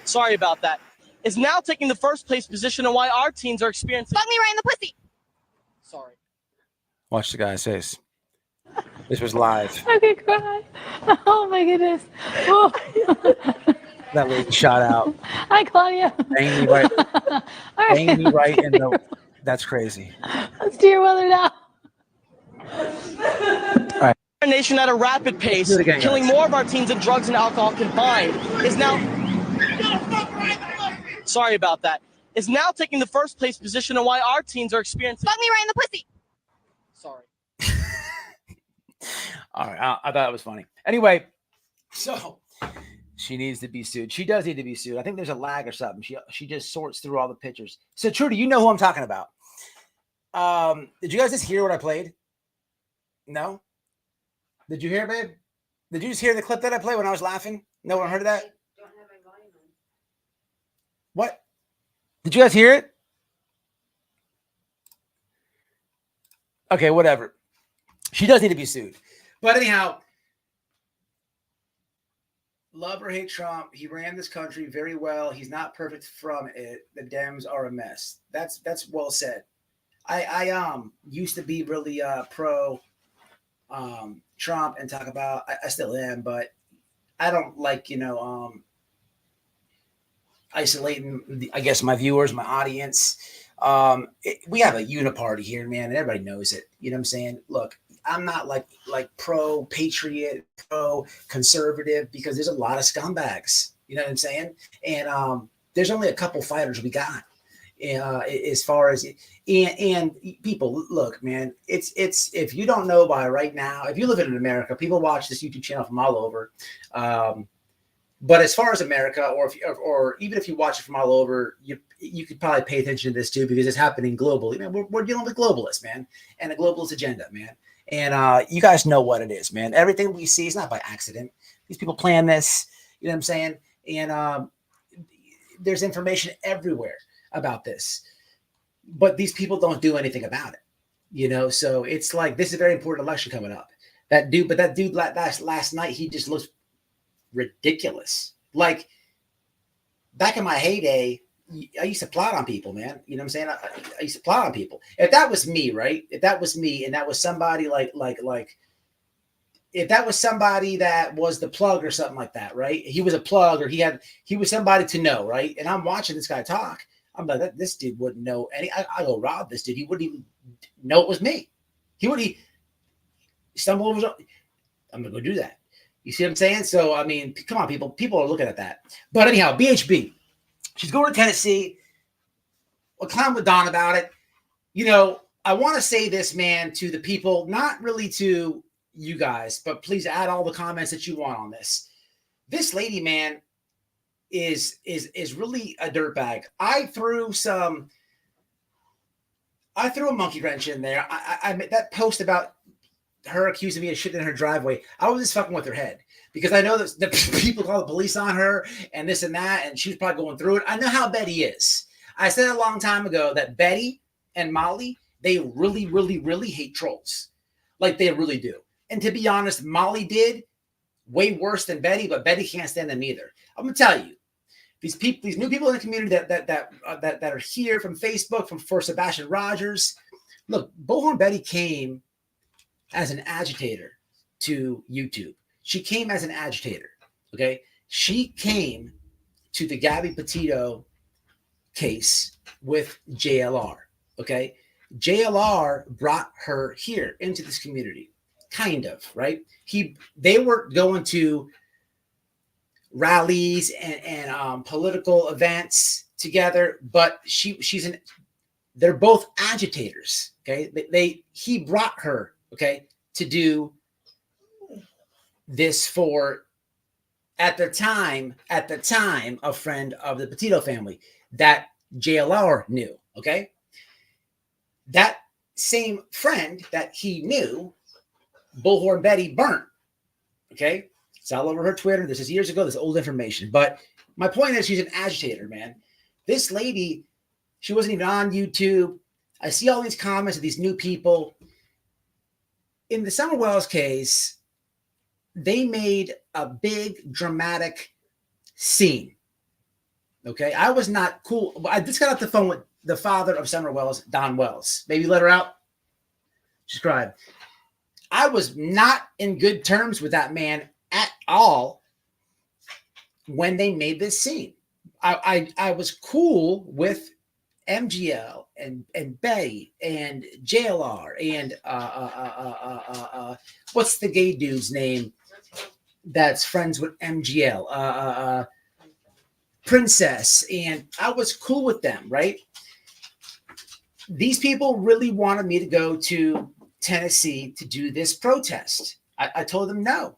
sorry about that, is now taking the first place position on why our teens are experiencing. Fuck me right in the pussy. Sorry. Watch the guy's face. This was live. I could cry. Oh my goodness. Oh. That lady shot out. Hi, Claudia. Bang me right. All right. Bang me right in the. That's crazy. Let's do your weather now. Our nation at a rapid pace, do it again, killing guys. more of our teens in drugs and alcohol combined, is now. Sorry about that. Is now taking the first place position on why our teens are experiencing. Fuck me right in the pussy. Sorry. All right, I thought it was funny. Anyway, so she needs to be sued. She does need to be sued. I think there's a lag or something. She just sorts through all the pictures. So Trudy, you know who I'm talking about. Did you guys just hear what I played? No? Did you hear, babe? Did you just hear the clip that I played when I was laughing? No one heard of that? I don't have my volume on. What? Did you guys hear it? Okay, whatever. She does need to be sued. But anyhow, love or hate Trump, he ran this country very well. He's not perfect from it. The Dems are a mess. That's well said. I used to be really pro Trump and talk about, I still am, but I don't like, isolating, I guess, my viewers, my audience. We have a uniparty here, man, and everybody knows it. You know what I'm saying? Look, I'm not like pro patriot, pro conservative, because there's a lot of scumbags. You know what I'm saying? And there's only a couple fighters we got. As far as and people, look, man, it's if you don't know by right now, if you live in America, people watch this YouTube channel from all over. But as far as America, or even if you watch it from all over, you could probably pay attention to this too, because it's happening globally. Man, we're dealing with globalists, man, and a globalist agenda, man. And you guys know what it is, man. Everything we see is not by accident. These people plan this. You know what I'm saying? And there's information everywhere about this, but these people don't do anything about it. So it's like, this is a very important election coming up. That dude last night, he just looks ridiculous. Like, back in my heyday, I used to plot on people, man. You know what I'm saying? I used to plot on people. If that was me, right? If that was me, and that was somebody like if that was somebody that was the plug or something like that, right? He was a plug, or he was somebody to know, right? And I'm watching this guy talk. I'm like, this dude wouldn't know any. I go rob this dude. He wouldn't even know it was me. He stumble over. I'm gonna go do that. You see what I'm saying? So I mean, come on, people. People are looking at that. But anyhow, BHB. She's going to Tennessee. We'll clown with Don about it. I want to say this, man, to the people, not really to you guys, but please add all the comments that you want on this. This lady, man, is really a dirtbag. I threw a monkey wrench in there. I made that post about her accusing me of shit in her driveway. I was just fucking with her head, because I know that the people call the police on her and this and that, and she's probably going through it. I know how Betty is. I said a long time ago that Betty and Molly, they really, really, really hate trolls. Like, they really do. And to be honest, Molly did way worse than Betty, but Betty can't stand them either. I'm gonna tell you, these new people in the community that are here from Facebook, for Sebastian Rogers. Look, Bullhorn Betty came as an agitator to YouTube. She came as an agitator. Okay, she came to the Gabby Petito case with JLR. Okay, JLR brought her here into this community, kind of, right? They were going to rallies and political events together, but they're both agitators. Okay, he brought her, okay, to do this for, at the time, a friend of the Petito family that JLR knew. Okay, that same friend that he knew, Bullhorn Betty burnt. Okay, it's all over her Twitter. This is years ago. This is old information. But my point is, she's an agitator, man. This lady, she wasn't even on YouTube. I see all these comments of these new people. In the Summer Wells case, they made a big dramatic scene. Okay, I was not cool. I just got off the phone with the father of Summer Wells, Don Wells. Maybe let her out. Subscribe. I was not in good terms with that man at all. when they made this scene. I was cool with MGL and Betty and JLR and what's the gay dude's name that's friends with MGL? Princess. And I was cool with them, right? These people really wanted me to go to Tennessee to do this protest. I told them no,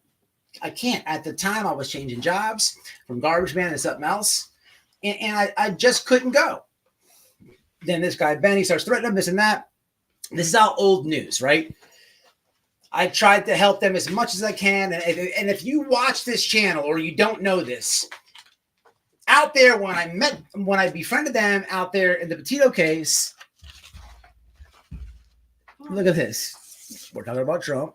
I can't. At the time, I was changing jobs from garbage man to something else, and I just couldn't go. Then this guy, Benny, starts threatening them, this and that. This is all old news, right? I tried to help them as much as I can. And if you watch this channel or you don't know this, out there when I befriended them out there in the Petito case, look at this. We're talking about Trump.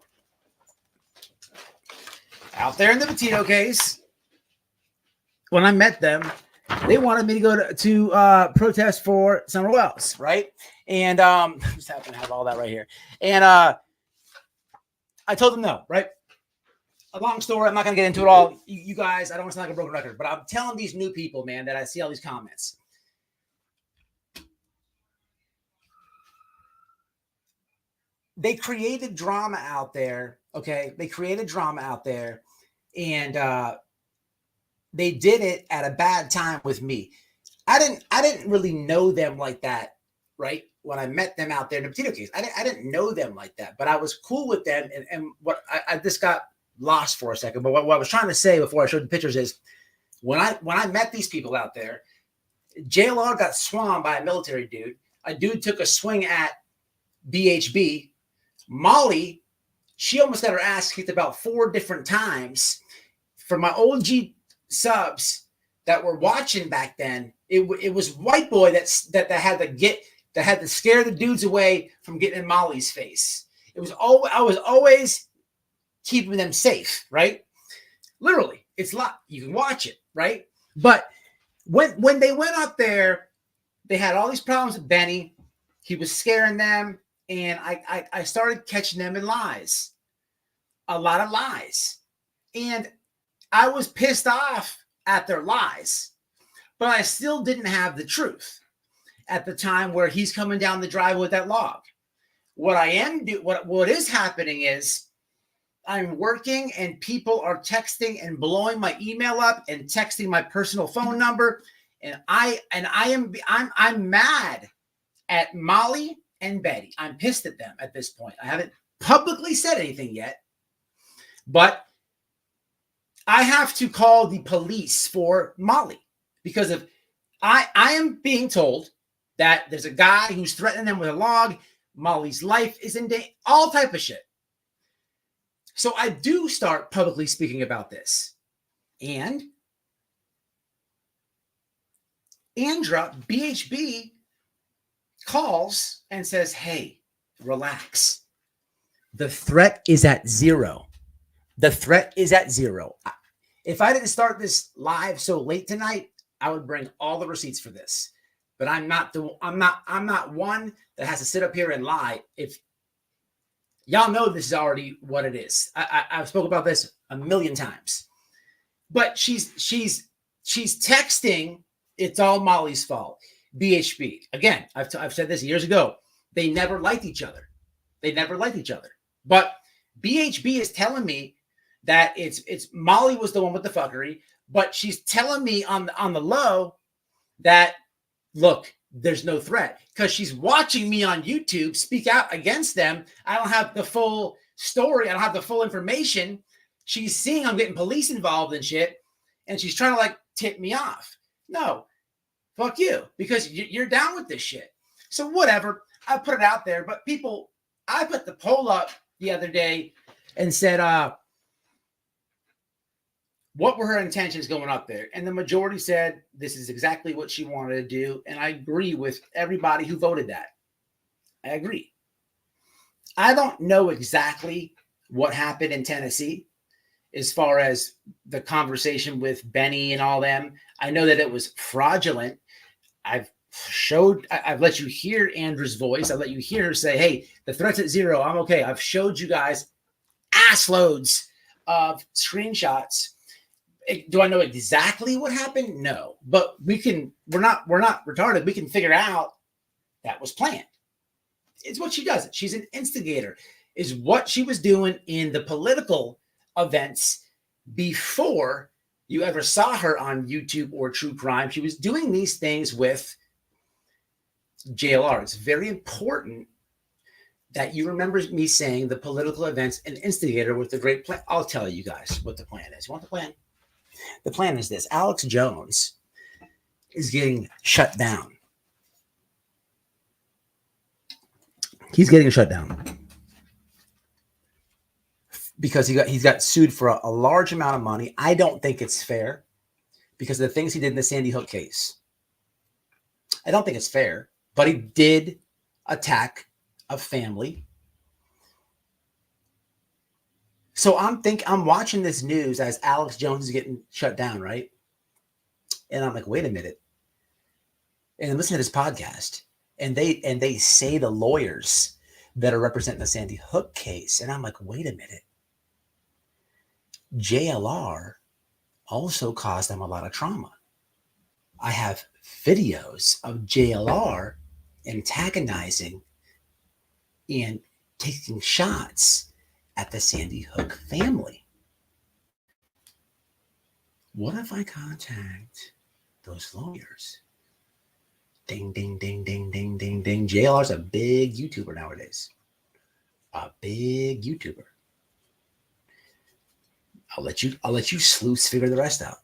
Out there in the Petito case, when I met them, they wanted me to go to protest for somewhere else, right? And just happen to have all that right here. And I told them no, right? A long story. I'm not going to get into it all. You guys, I don't want to sound like a broken record, but I'm telling these new people, man, that I see all these comments. They created drama out there, okay? They created drama out there, and they did it at a bad time with me. I didn't really know them like that, right? When I met them out there in the Petito case, I didn't know them like that, but I was cool with them. And what I just got lost for a second. But what I was trying to say before I showed the pictures is when I met these people out there, JLR got swarmed by a military dude. A dude took a swing at BHB. Molly, she almost got her ass kicked about 4 different times. For my OG subs that were watching back then, it was White Boy that had to scare the dudes away from getting in Molly's face. I was always keeping them safe, right? Literally, it's lot. You can watch it, right? But when they went up there, they had all these problems with Benny. He was scaring them, and I started catching them in lies, a lot of lies, and I was pissed off at their lies, but I still didn't have the truth at the time where he's coming down the driveway with that log. What is happening is I'm working and people are texting and blowing my email up and texting my personal phone number. And I'm mad at Molly and Betty. I'm pissed at them at this point. I haven't publicly said anything yet, but I have to call the police for Molly because of I am being told that there's a guy who's threatening them with a log. Molly's life is in danger, all type of shit. So I do start publicly speaking about this. And Andra, BHB, calls and says, hey, relax. The threat is at 0. The threat is at 0. If I didn't start this live so late tonight, I would bring all the receipts for this. But I'm not one that has to sit up here and lie. If y'all know this is already what it is. I've spoken about this a million times. But she's texting, it's all Molly's fault. BHB. Again, I've said this years ago. They never liked each other. But BHB is telling me that it's Molly was the one with the fuckery, but she's telling me on the low that, look, there's no threat because she's watching me on YouTube speak out against them. I don't have the full story. I don't have the full information. She's seeing I'm getting police involved and shit, and she's trying to like tip me off. No, fuck you, because you're down with this shit. So whatever, I put it out there. But people, I put the poll up the other day and said, what were her intentions going up there? And the majority said this is exactly what she wanted to do. And I agree with everybody who voted that. I agree. I don't know exactly what happened in Tennessee as far as the conversation with Benny and all them. I know that it was fraudulent. I've let you hear Andra's voice. I let you hear her say, hey, the threat's at 0. I'm okay. I've showed you guys ass loads of screenshots. Do I know exactly what happened? No, but we're not retarded. We can figure out that was planned. It's what she does. She's an instigator, is what she was doing in the political events before you ever saw her on YouTube or True Crime. She was doing these things with JLR. It's very important that you remember me saying the political events and instigator with the great plan. I'll tell you guys what the plan is. You want the plan? The plan is this. Alex Jones is getting shut down. He's getting shut down because he's got sued for a large amount of money. I don't think it's fair because of the things he did in the Sandy Hook case. I don't think it's fair, but he did attack a family. So I'm watching this news as Alex Jones is getting shut down, right? And I'm like, wait a minute. And I'm listening to this podcast, and they say the lawyers that are representing the Sandy Hook case, and I'm like, wait a minute. JLR also caused them a lot of trauma. I have videos of JLR antagonizing and taking shots at the Sandy Hook family. What if I contact those lawyers? Ding, ding, ding, ding, ding, ding, ding. JLR's a big YouTuber nowadays. A big YouTuber. I'll let you sleuths figure the rest out.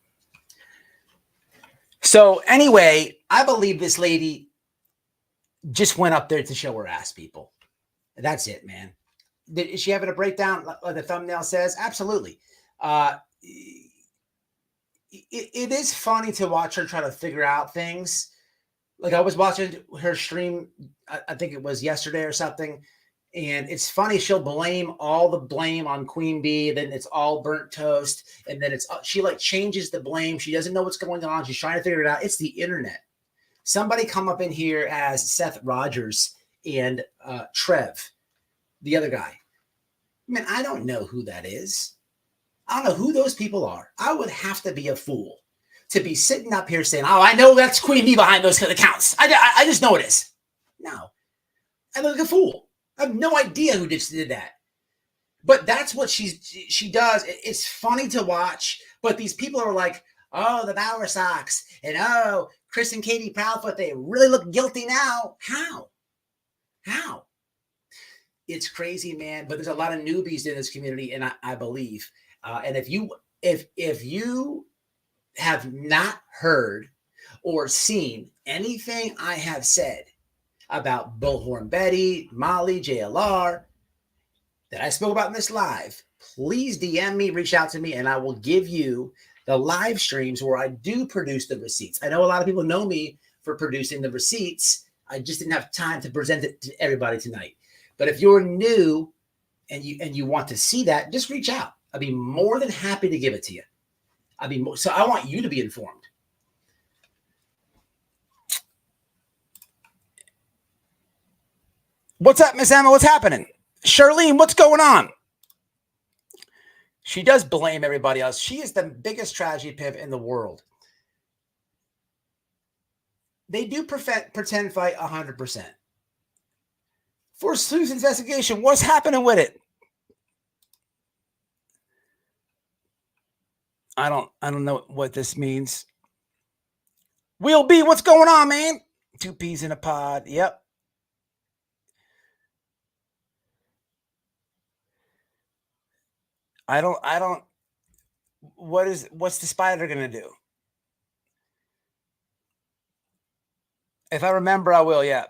So anyway, I believe this lady just went up there to show her ass, people. That's it, man. Is she having a breakdown like the thumbnail says? Absolutely. It is funny to watch her try to figure out things. Like I was watching her stream, I think it was yesterday or something. And it's funny, she'll blame all the blame on Queen Bee, then it's all burnt toast, and then she like changes the blame. She doesn't know what's going on. She's trying to figure it out. It's the internet. Somebody come up in here as Seth Rogers and Trev, the other guy. Man, I don't know who that is. I don't know who those people are. I would have to be a fool to be sitting up here saying, oh, I know that's Queen Bee behind those accounts. I just know it is. No, I look like a fool. I have no idea who just did that. But that's what she does. It's funny to watch, but these people are like, oh, the Bower Sox, and oh, Chris and Katie Proudfoot, they really look guilty now. How? It's crazy, man. But there's a lot of newbies in this community, and I believe. And if you have not heard or seen anything I have said about Bullhorn Betty, Molly, JLR, that I spoke about in this live, please DM me, reach out to me, and I will give you the live streams where I do produce the receipts. I know a lot of people know me for producing the receipts. I just didn't have time to present it to everybody tonight. But if you're new and you want to see that, just reach out. I'd be more than happy to give it to you. So I want you to be informed. What's up, Miss Emma? What's happening? Charlene, what's going on? She does blame everybody else. She is the biggest tragedy pimp in the world. They do pretend fight 100%. For sleuth investigation, what's happening with it? I don't know what this means. Will B, what's going on, man? 2 peas in a pod. Yep. I don't. What's the spider gonna do? If I remember, I will. Yeah.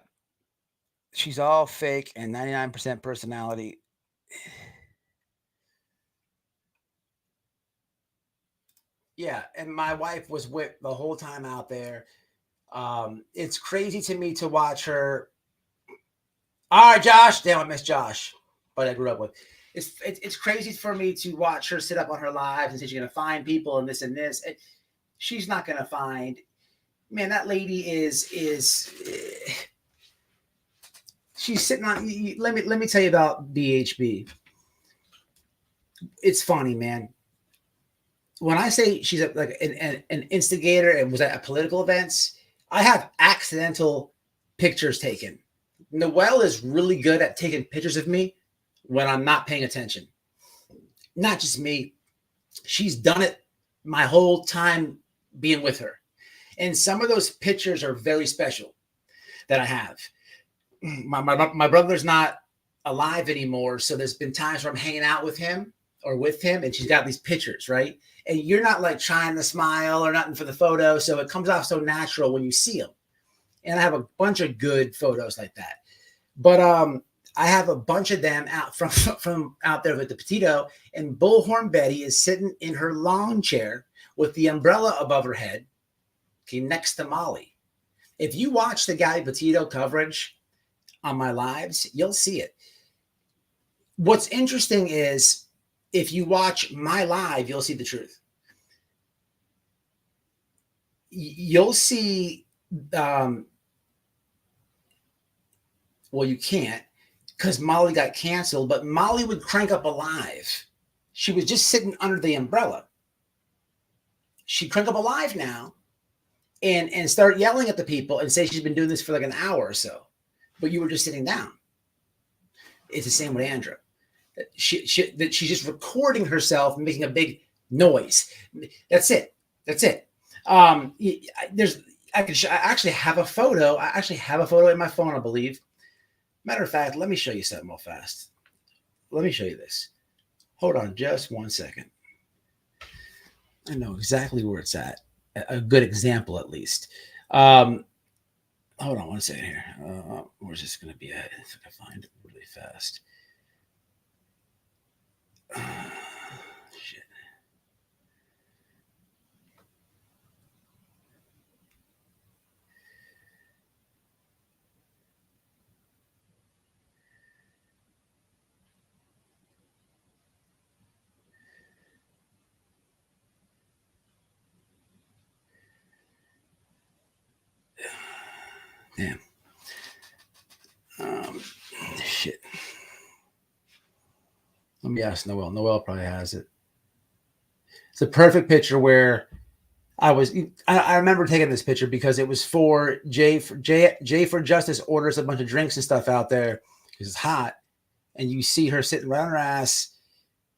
She's all fake and 99% personality. Yeah, and my wife was with the whole time out there. It's crazy to me to watch her. All right, Josh. Damn, I miss Josh, but I grew up with. It's crazy for me to watch her sit up on her lives and say she's going to find people and this and this. She's not going to find. Man, that lady is she's sitting on. Let me tell you about BHB. It's funny, man. when I say she's like an instigator and was at political events, I have accidental pictures taken. Noelle is really good at taking pictures of me when I'm not paying attention. Not just me. She's done it my whole time being with her. And some of those pictures are very special that I have. My brother's not alive anymore. So there's been times where I'm hanging out with him and she's got these pictures, right? And you're not like trying to smile or nothing for the photo. So it comes off so natural when you see them. And I have a bunch of good photos like that. But I have a bunch of them out from out there with the Petito, and Bullhorn Betty is sitting in her lawn chair with the umbrella above her head, okay, next to Molly. If you watch the Gabby Petito coverage on my lives, you'll see it. What's interesting is if you watch my live, you'll see the truth. You'll see, well, you can't because Molly got canceled, but Molly would crank up a live. She was just sitting under the umbrella. She'd crank up a live now and start yelling at the people and say she's been doing this for like an hour or so, but you were just sitting down. It's the same with Andra. She's just recording herself and making a big noise. That's it. I actually have a photo. I actually have a photo in my phone, I believe. Matter of fact, let me show you something real fast. Let me show you this. Hold on just 1 second. I know exactly where it's at. A good example, at least. Hold on 1 second here. Where's this going to be at? If I can find it really fast. Shit. Damn. Shit. Let me ask Noelle. Noelle probably has it. It's a perfect picture where I remember taking this picture because it was for Jay for Justice orders a bunch of drinks and stuff out there because it's hot, and you see her sitting right on her ass.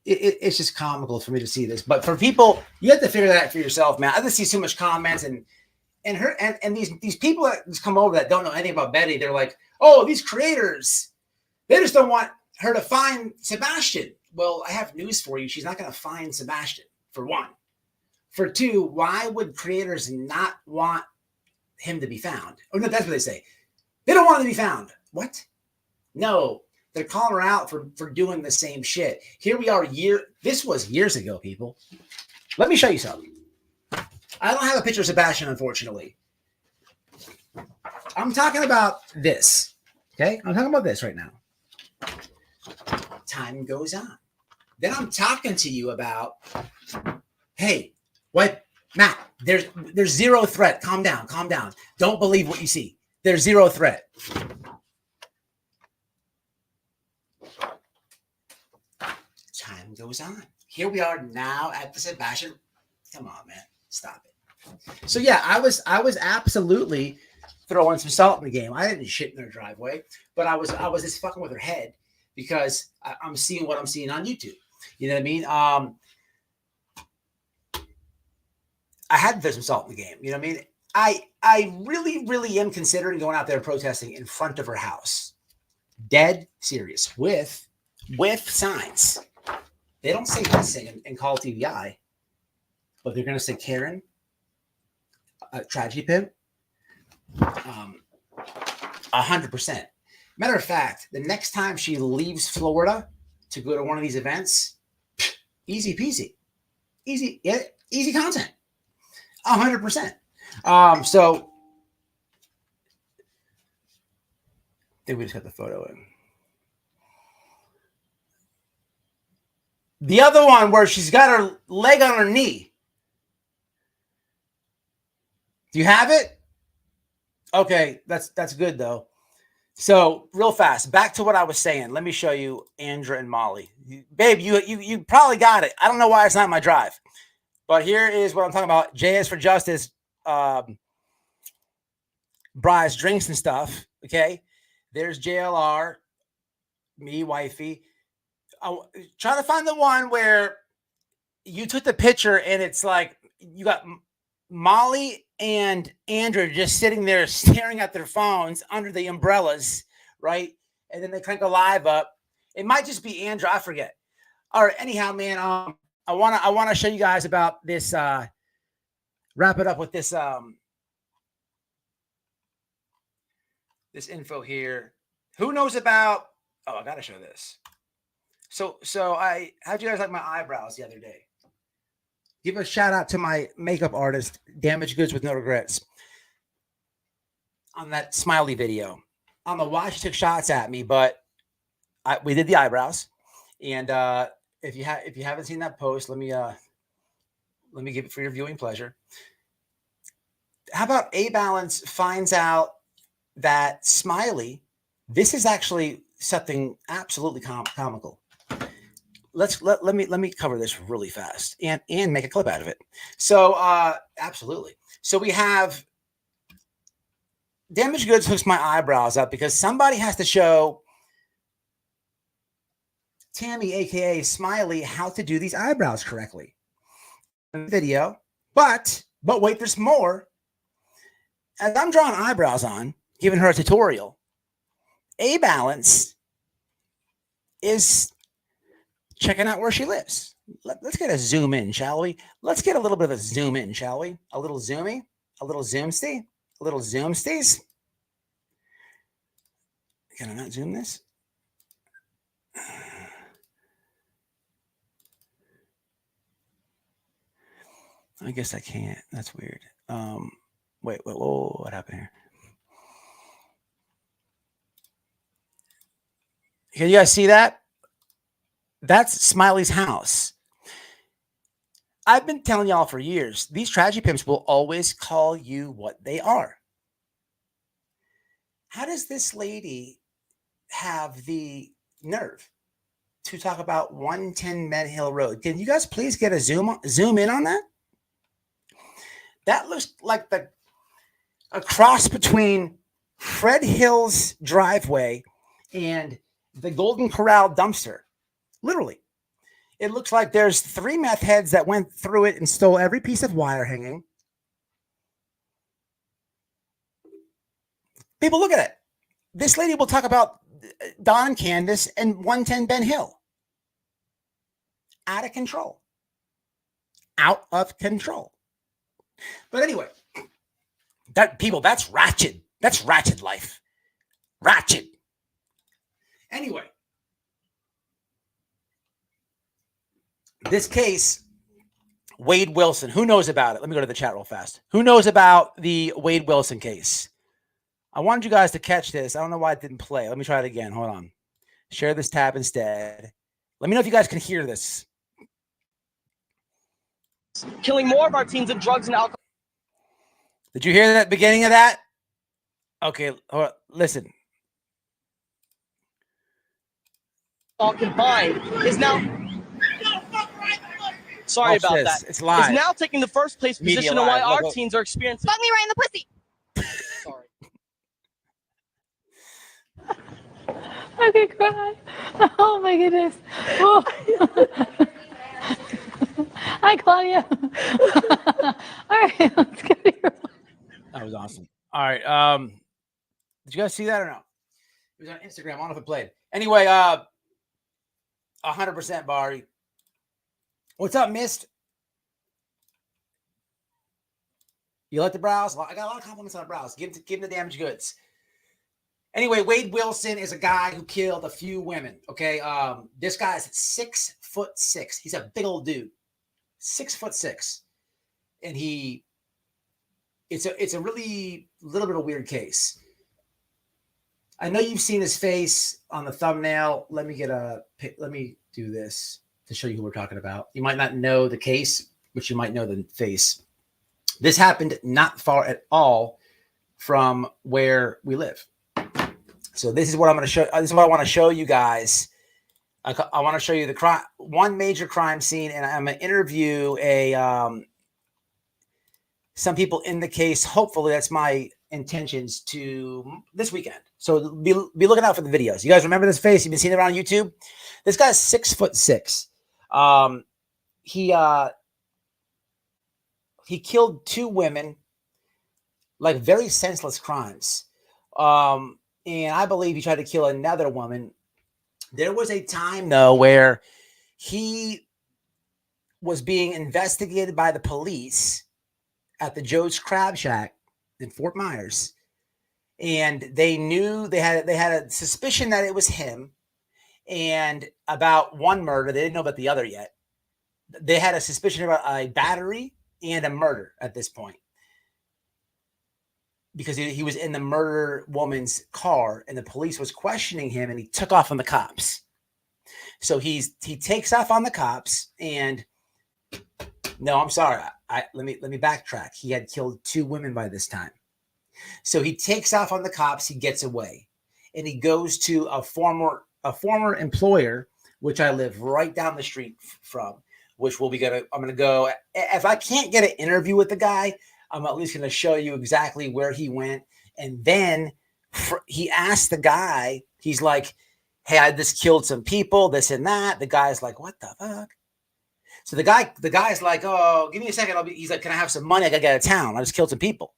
It's just comical for me to see this, but for people, you have to figure that out for yourself, man. I just see so much comments and these people that just come over that don't know anything about Betty. They're like, oh, these creators, they just don't want her to find Sebastian. Well, I have news for you. She's not going to find Sebastian, for one. For two, why would creators not want him to be found? Oh, no, that's what they say. They don't want him to be found. What? No, they're calling her out for doing the same shit. Here we are. This was years ago, people. Let me show you something. I don't have a picture of Sebastian, unfortunately. I'm talking about this. Okay? I'm talking about this right now. Time goes on. Then I'm talking to you about, hey, what, Matt, there's zero threat. Calm down. Don't believe what you see. There's zero threat. Time goes on. Here we are now at the Sebastian. Come on, man. Stop it. So yeah, I was absolutely throwing some salt in the game. I didn't shit in her driveway, but I was just fucking with her head because I'm seeing what I'm seeing on YouTube. You know what I mean? I had to throw some salt in the game. You know what I mean? I really, really am considering going out there and protesting in front of her house. Dead serious with signs. They don't say missing and call TVI, but they're going to say Karen, tragedy pimp, 100%. Matter of fact, the next time she leaves Florida to go to one of these events, easy peasy, easy content, 100%. So I think we just got the photo in. The other one where she's got her leg on her knee. Do you have it? Okay, that's good though. So real fast, back to what I was saying. Let me show you Andra and Molly. Babe, you probably got it. I don't know why it's not in my drive, But here is what I'm talking about. JS for Justice, Bry's drinks and stuff. Okay. There's JLR, me, Wifey. Try to find the one where you took the picture and it's like you got Molly and Andrew just sitting there staring at their phones under the umbrellas, right? And then they crank a live up. It might just be Andrew. I forget. All right. Anyhow, man, I wanna show you guys about this. Wrap it up with this this info here. Who knows about? Oh, I gotta show this. So how'd you guys like my eyebrows the other day? Give a shout out to my makeup artist, Damaged Goods with No Regrets, on that smiley video. I don't know why she took shots at me, but we did the eyebrows. And if you haven't seen that post, let me give it for your viewing pleasure. How about A Balance finds out that Smiley, this is actually something absolutely comical. Let me cover this really fast and make a clip out of it. So absolutely. So we have Damaged Goods hooks my eyebrows up because somebody has to show Tammy, aka Smiley, how to do these eyebrows correctly. Video, but wait, there's more. As I'm drawing eyebrows on, giving her a tutorial, A Balance is checking out where she lives. Let's get a zoom in, shall we? Let's get a little bit of a zoom in, shall we? A little zoomy, a little zoomsty, a little zoomsties. Can I not zoom this? I guess I can't. That's weird. Wait, whoa, what happened here? Can you guys see that? That's Smiley's house. I've been telling y'all for years, these tragedy pimps will always call you what they are. How does this lady have the nerve to talk about 110 Med Hill Road? Can you guys please get a zoom in on that? That looks like a cross between Fred Hill's driveway and the Golden Corral dumpster. Literally. It looks like there's 3 meth heads that went through it and stole every piece of wire hanging. People, look at it. This lady will talk about Don, Candace, and 110 Ben Hill. Out of control. Out of control. But anyway, that's ratchet. That's ratchet life. Ratchet. Anyway, this case, Wade Wilson. Who knows about it? Let me go to the chat real fast. Who knows about the Wade Wilson case? I wanted you guys to catch this. I don't know why it didn't play. Let me try it again. Hold on. Share this tab instead. Let me know if you guys can hear this. Killing more of our teens in drugs and alcohol. Did you hear that beginning of that? Okay, listen. All combined is now. Sorry Watch about this. that. It's live. Is now taking the first place Media position on why live. our Look. teens are experiencing. Fuck me right in the pussy. Sorry. I could cry. Oh my goodness. Oh. Hi, Claudia. All right, let's go to your. That was awesome. All right. Did you guys see that or no? It was on Instagram. I don't know if it played. Anyway, 100% Barry. What's up, Mist? You like the brows? I got a lot of compliments on the brows. Give them the Damaged Goods. Anyway, Wade Wilson is a guy who killed a few women. Okay. This guy is 6'6". He's a big old dude. 6'6". And it's a really little bit of a weird case. I know you've seen his face on the thumbnail. Let me do this to show you who we're talking about. You might not know the case, but you might know the face. This happened not far at all from where we live. So this is what I'm going to show. This is what I want to show you guys. I want to show you the crime, one major crime scene, and I'm going to interview some people in the case. Hopefully, that's my intentions to this weekend. So be looking out for the videos. You guys remember this face? You've been seeing it around YouTube. This guy's 6'6". He killed 2 women, like very senseless crimes. And I believe he tried to kill another woman. There was a time, though, where he was being investigated by the police at the Joe's Crab Shack in Fort Myers. And they knew they had a suspicion that it was him, and about one murder. They didn't know about the other yet. They had a suspicion about a battery and a murder at this point, because he was in the murder woman's car, and the police was questioning him, and he took off on the cops. So he takes off on the cops, and no, I'm sorry. Let me backtrack. He had killed 2 women by this time. So he takes off on the cops. He gets away, and he goes to a former employer, which I live right down the street from, which I'm going to go. If I can't get an interview with the guy, I'm at least going to show you exactly where he went. And then he asked the guy, he's like, hey, I just killed some people, this and that. The guy's like, what the fuck? So the guy's like, oh, give me a second. He's like, can I have some money? I got to get out of town. I just killed some people.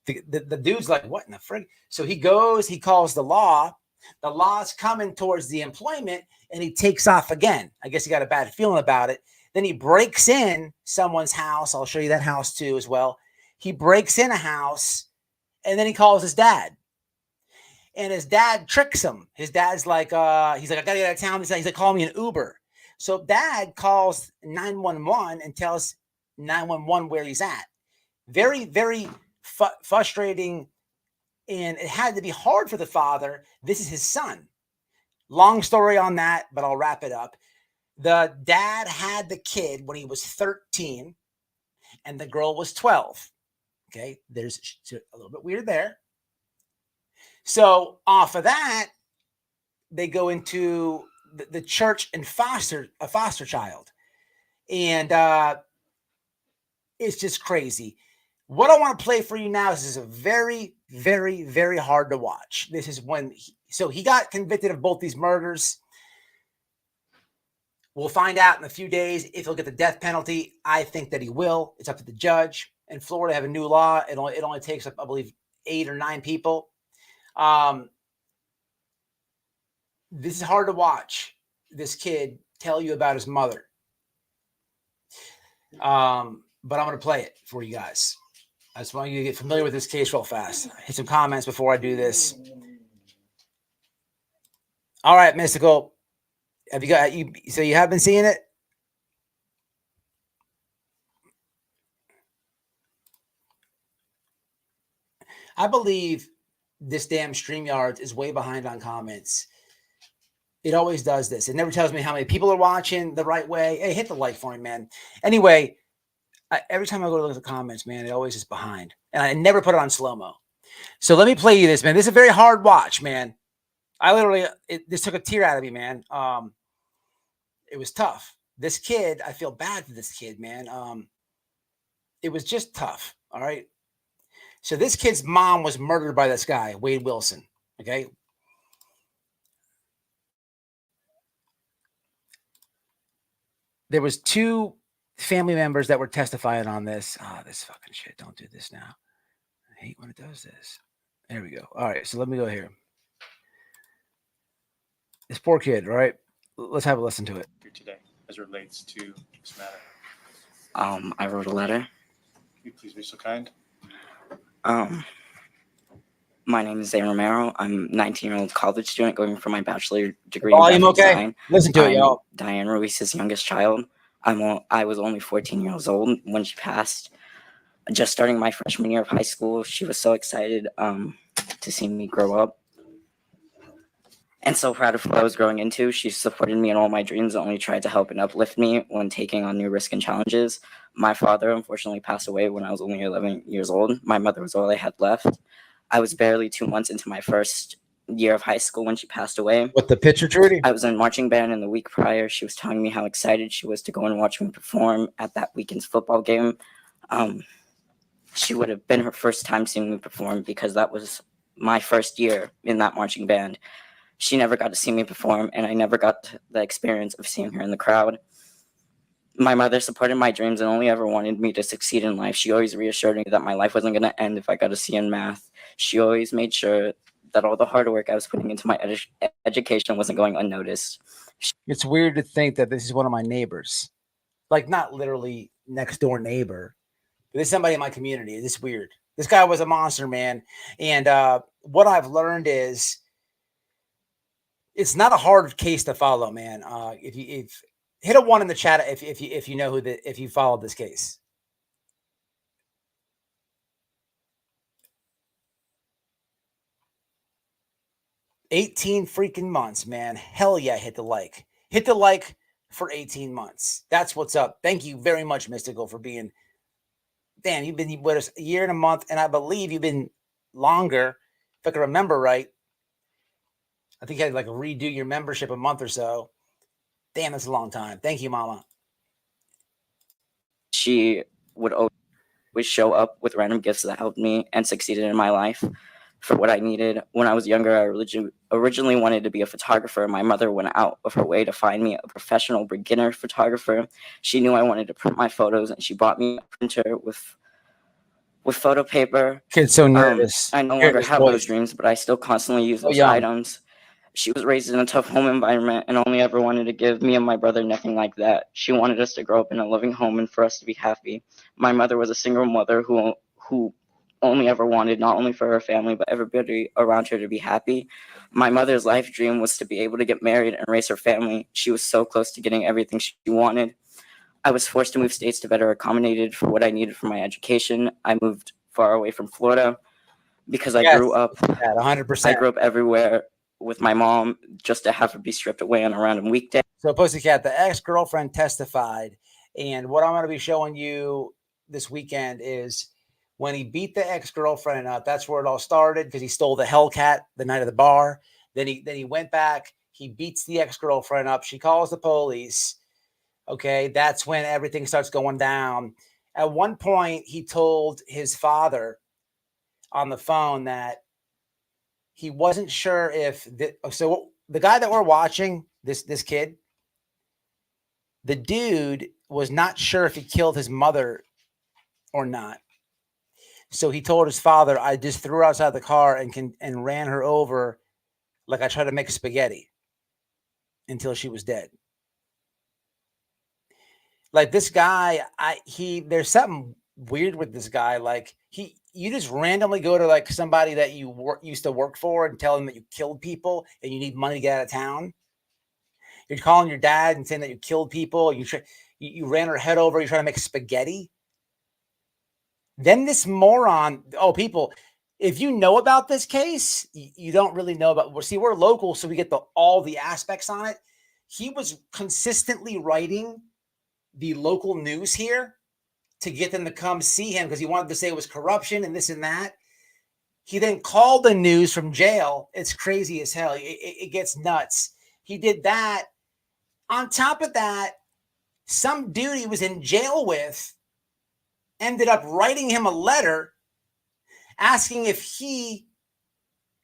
The dude's like, what in the frig? So he goes, he calls the law. The law's coming towards the employment, and he takes off again. I guess he got a bad feeling about it. Then he breaks in someone's house. I'll show you that house too as well. He breaks in a house, and then he calls his dad. And his dad tricks him. His dad's like, he's like, I gotta get out of town. He's like, call me an Uber. So dad calls 911 and tells 911 where he's at. Very, very frustrating. And it had to be hard for the father. This is his son. Long story on that, but I'll wrap it up. The dad had the kid when he was 13, and the girl was 12. Okay, there's a little bit weird there. So off of that, they go into the church and foster a foster child, and it's just crazy. What I want to play for you now is a very, very, very hard to watch. This is when he got convicted of both these murders. We'll find out in a few days if he'll get the death penalty. I think that he will. It's up to the judge. In Florida, they have a new law. It only takes, I believe, 8 or 9 people. This is hard to watch. This kid tell you about his mother. But I'm going to play it for you guys. I just want you to get familiar with this case real fast. Hit some comments before I do this. All right, Mystical. Have you got you? So you have been seeing it? I believe this damn StreamYard is way behind on comments. It always does this. It never tells me how many people are watching the right way. Hey, hit the like for me, man. Anyway, every time I go to look at the comments, man, it always is behind. And I never put it on slow-mo. So let me play you this, man. This is a very hard watch, man. I literally, this took a tear out of me, man. It was tough. This kid, I feel bad for this kid, man. It was just tough, all right? So this kid's mom was murdered by this guy, Wade Wilson, okay? There was 2 family members that were testifying on this. Oh, this fucking shit. Don't do this now. I hate when it does this. There we go. All right, so let me go here. This poor kid, all right? Let's have a listen to it. Today, as it relates to this matter. I wrote a letter. Can you please be so kind? My name is Zane Romero. I'm a 19-year-old college student going for my bachelor degree. Volume okay? Design. Listen to it, y'all. Diane Ruiz's youngest child. I was only 14 years old when she passed. Just starting my freshman year of high school, she was so excited to see me grow up. And so proud of what I was growing into. She supported me in all my dreams and only tried to help and uplift me when taking on new risks and challenges. My father, unfortunately, passed away when I was only 11 years old. My mother was all I had left. I was barely 2 months into my first year of high school when she passed away. What, the picture, Trudy? I was in marching band, and the week prior, she was telling me how excited she was to go and watch me perform at that weekend's football game. She would have been her first time seeing me perform because that was my first year in that marching band. She never got to see me perform, and I never got the experience of seeing her in the crowd. My mother supported my dreams and only ever wanted me to succeed in life. She always reassured me that my life wasn't going to end if I got a C in math. She always made sure that all the hard work I was putting into my education wasn't going unnoticed. It's weird to think that this is one of my neighbors. Like, not literally next door neighbor, but this is somebody in my community. It's weird. This guy was a monster, man. And what I've learned is it's not a hard case to follow, man. If hit a 1 in the chat if you know if you followed this case. $18 freaking months, man. Hell yeah, hit the like. Hit the like for 18 months. That's what's up. Thank you very much, Mystical, for being. Dan, you've been with us a year and a month, and I believe you've been longer. If I can remember right, I think you had to like redo your membership a month or so. Damn, that's a long time. Thank you, Mama. She would always show up with random gifts that helped me and succeeded in my life for what I needed. When I was younger, I originally wanted to be a photographer. My mother went out of her way to find me a professional beginner photographer. She knew I wanted to print my photos, and she bought me a printer with photo paper. Kid's so nervous. I no longer have those dreams, but I still constantly use those items. She was raised in a tough home environment and only ever wanted to give me and my brother nothing like that. She wanted us to grow up in a loving home and for us to be happy. My mother was a single mother who only ever wanted not only for her family, but everybody around her to be happy. My mother's life dream was to be able to get married and raise her family. She was so close to getting everything she wanted. I was forced to move states to better accommodate for what I needed for my education. I moved far away from Florida because I grew up. 100%. I grew up everywhere with my mom just to have her be stripped away on a random weekday. So, Pussycat, the ex-girlfriend testified, and what I'm going to be showing you this weekend is when he beat the ex-girlfriend up. That's where it all started because he stole the Hellcat the night of the bar. Then he went back. He beats the ex-girlfriend up. She calls the police. Okay, that's when everything starts going down. At one point, he told his father on the phone that he wasn't sure if so the guy that we're watching, this kid, the dude was not sure if he killed his mother or not. So he told his father, I just threw her outside the car and ran her over like I tried to make spaghetti until she was dead. Like this guy, there's something weird with this guy. Like you just randomly go to like somebody that you used to work for and tell them that you killed people and you need money to get out of town. You're calling your dad and saying that you killed people. You ran her head over. You're trying to make spaghetti. Then this moron, people, if you know about this case, you don't really know about, see, we're local, so we get all the aspects on it. He was consistently writing the local news here to get them to come see him because he wanted to say it was corruption and this and that. He then called the news from jail. It's crazy as hell. It gets nuts. He did that. On top of that, some dude he was in jail with ended up writing him a letter asking if he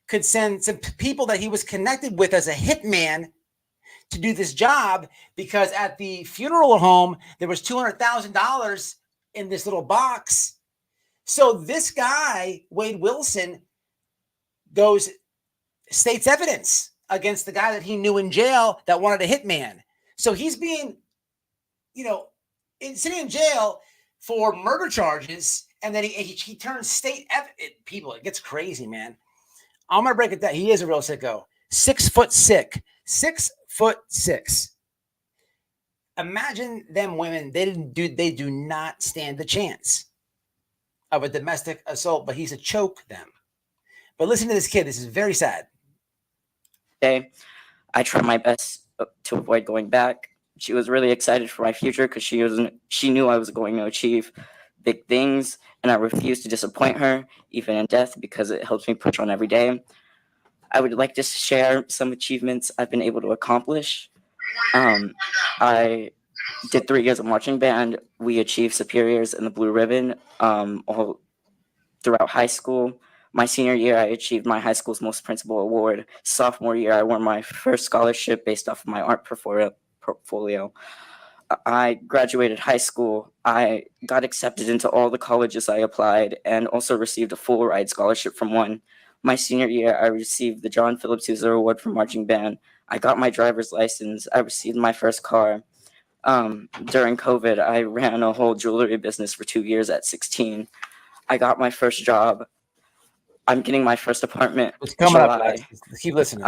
could send some people that he was connected with as a hitman to do this job, because at the funeral home, there was $200,000 in this little box. So this guy, Wade Wilson, states evidence against the guy that he knew in jail that wanted a hitman. So he's being, sitting in jail for murder charges, and then he turns state evidence. People, it gets crazy, man. I'm going to break it down. He is a real sicko. 6'6". 6'6". Imagine them women. They do not stand the chance of a domestic assault, but he's a choke them. But listen to this kid. This is very sad. I tried my best to avoid going back. She was really excited for my future because she knew I was going to achieve big things, and I refused to disappoint her, even in death, because it helps me push on every day. I would like to share some achievements I've been able to accomplish. I did 3 years of marching band. We achieved superiors in the Blue Ribbon all throughout high school. My senior year, I achieved my high school's most principal award. Sophomore year, I won my first scholarship based off of my art portfolio. I graduated high school. I got accepted into all the colleges I applied and also received a full ride scholarship from one. My senior year, I received the John Phillips User Award for marching band. I got my driver's license. I received my first car. During COVID, I ran a whole jewelry business for 2 years at 16. I got my first job. I'm getting my first apartment It's coming July. up, guys. Keep listening.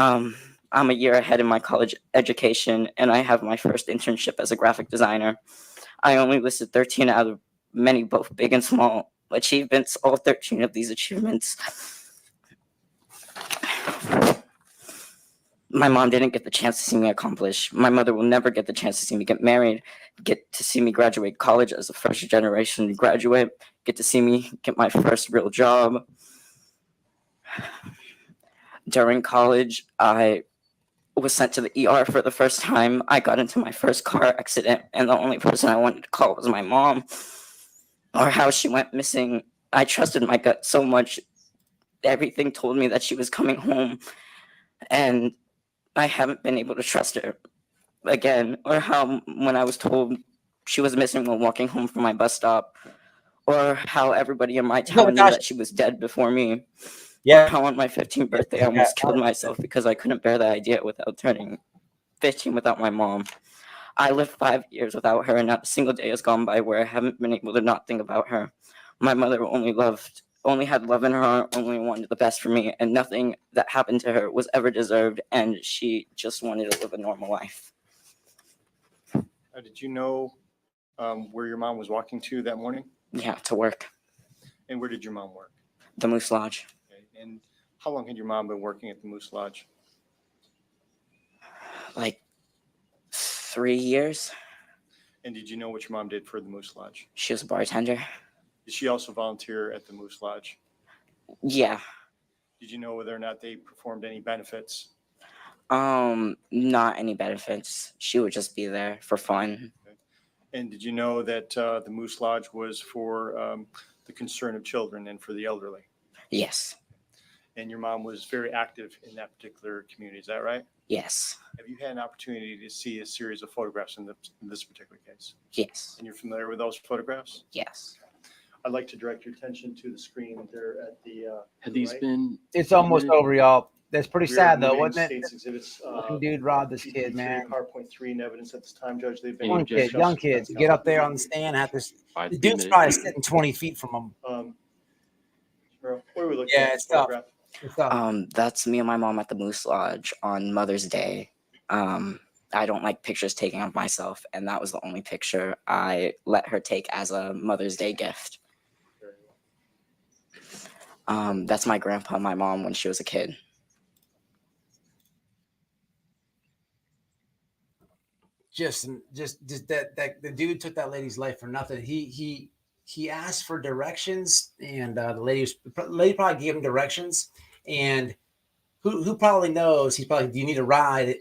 I'm a year ahead in my college education, and I have my first internship as a graphic designer. I only listed 13 out of many, both big and small achievements. All 13 of these achievements my mom didn't get the chance to see me accomplish. My mother will never get the chance to see me get married, get to see me graduate college as a first generation graduate, get to see me get my first real job. During college, I was sent to the ER for the first time. I got into my first car accident, and the only person I wanted to call was my mom, or how she went missing. I trusted my gut so much. Everything told me that she was coming home, and I haven't been able to trust her again, or how when I was told she was missing while walking home from my bus stop, or how everybody in my town knew that she was dead before me. Yeah. Or how on my 15th birthday I almost killed myself because I couldn't bear the idea without turning 15 without my mom. I lived 5 years without her, and not a single day has gone by where I haven't been able to not think about her. My mother only had love in her heart, only wanted the best for me, and nothing that happened to her was ever deserved, and she just wanted to live a normal life. Did you know where your mom was walking to that morning? Yeah, to work. And where did your mom work? The Moose Lodge. Okay. And how long had your mom been working at the Moose Lodge? Like 3 years. And did you know what your mom did for the Moose Lodge? She was a bartender. Did she also volunteer at the Moose Lodge? Yeah. Did you know whether or not they performed any benefits? Not any benefits. She would just be there for fun. Okay. And did you know that the Moose Lodge was for the concern of children and for the elderly? Yes. And your mom was very active in that particular community, is that right? Yes. Have you had an opportunity to see a series of photographs in this particular case? Yes. And you're familiar with those photographs? Yes. I'd like to direct your attention to the screen there at the Have these right. been? It's almost over, y'all. That's pretty We are sad, though, moving wasn't it? State's exhibits, Dude robbed this PP3, kid, man. Car point 3 in evidence at this time, Judge. They've been Young kid, discussed young with kids. defense Get up there counsel. on the stand. Have this. By The 3 dude's minutes. probably sitting 20 feet from him. What are we looking Yeah, at? it's tough. Photograph? It's tough. That's me and my mom at the Moose Lodge on Mother's Day. I don't like pictures taken of myself, and that was the only picture I let her take as a Mother's Day gift. That's my grandpa and my mom when she was a kid. Just that the dude took that lady's life for nothing. He asked for directions, and the lady probably gave him directions. And who probably knows? He's probably, do you need a ride?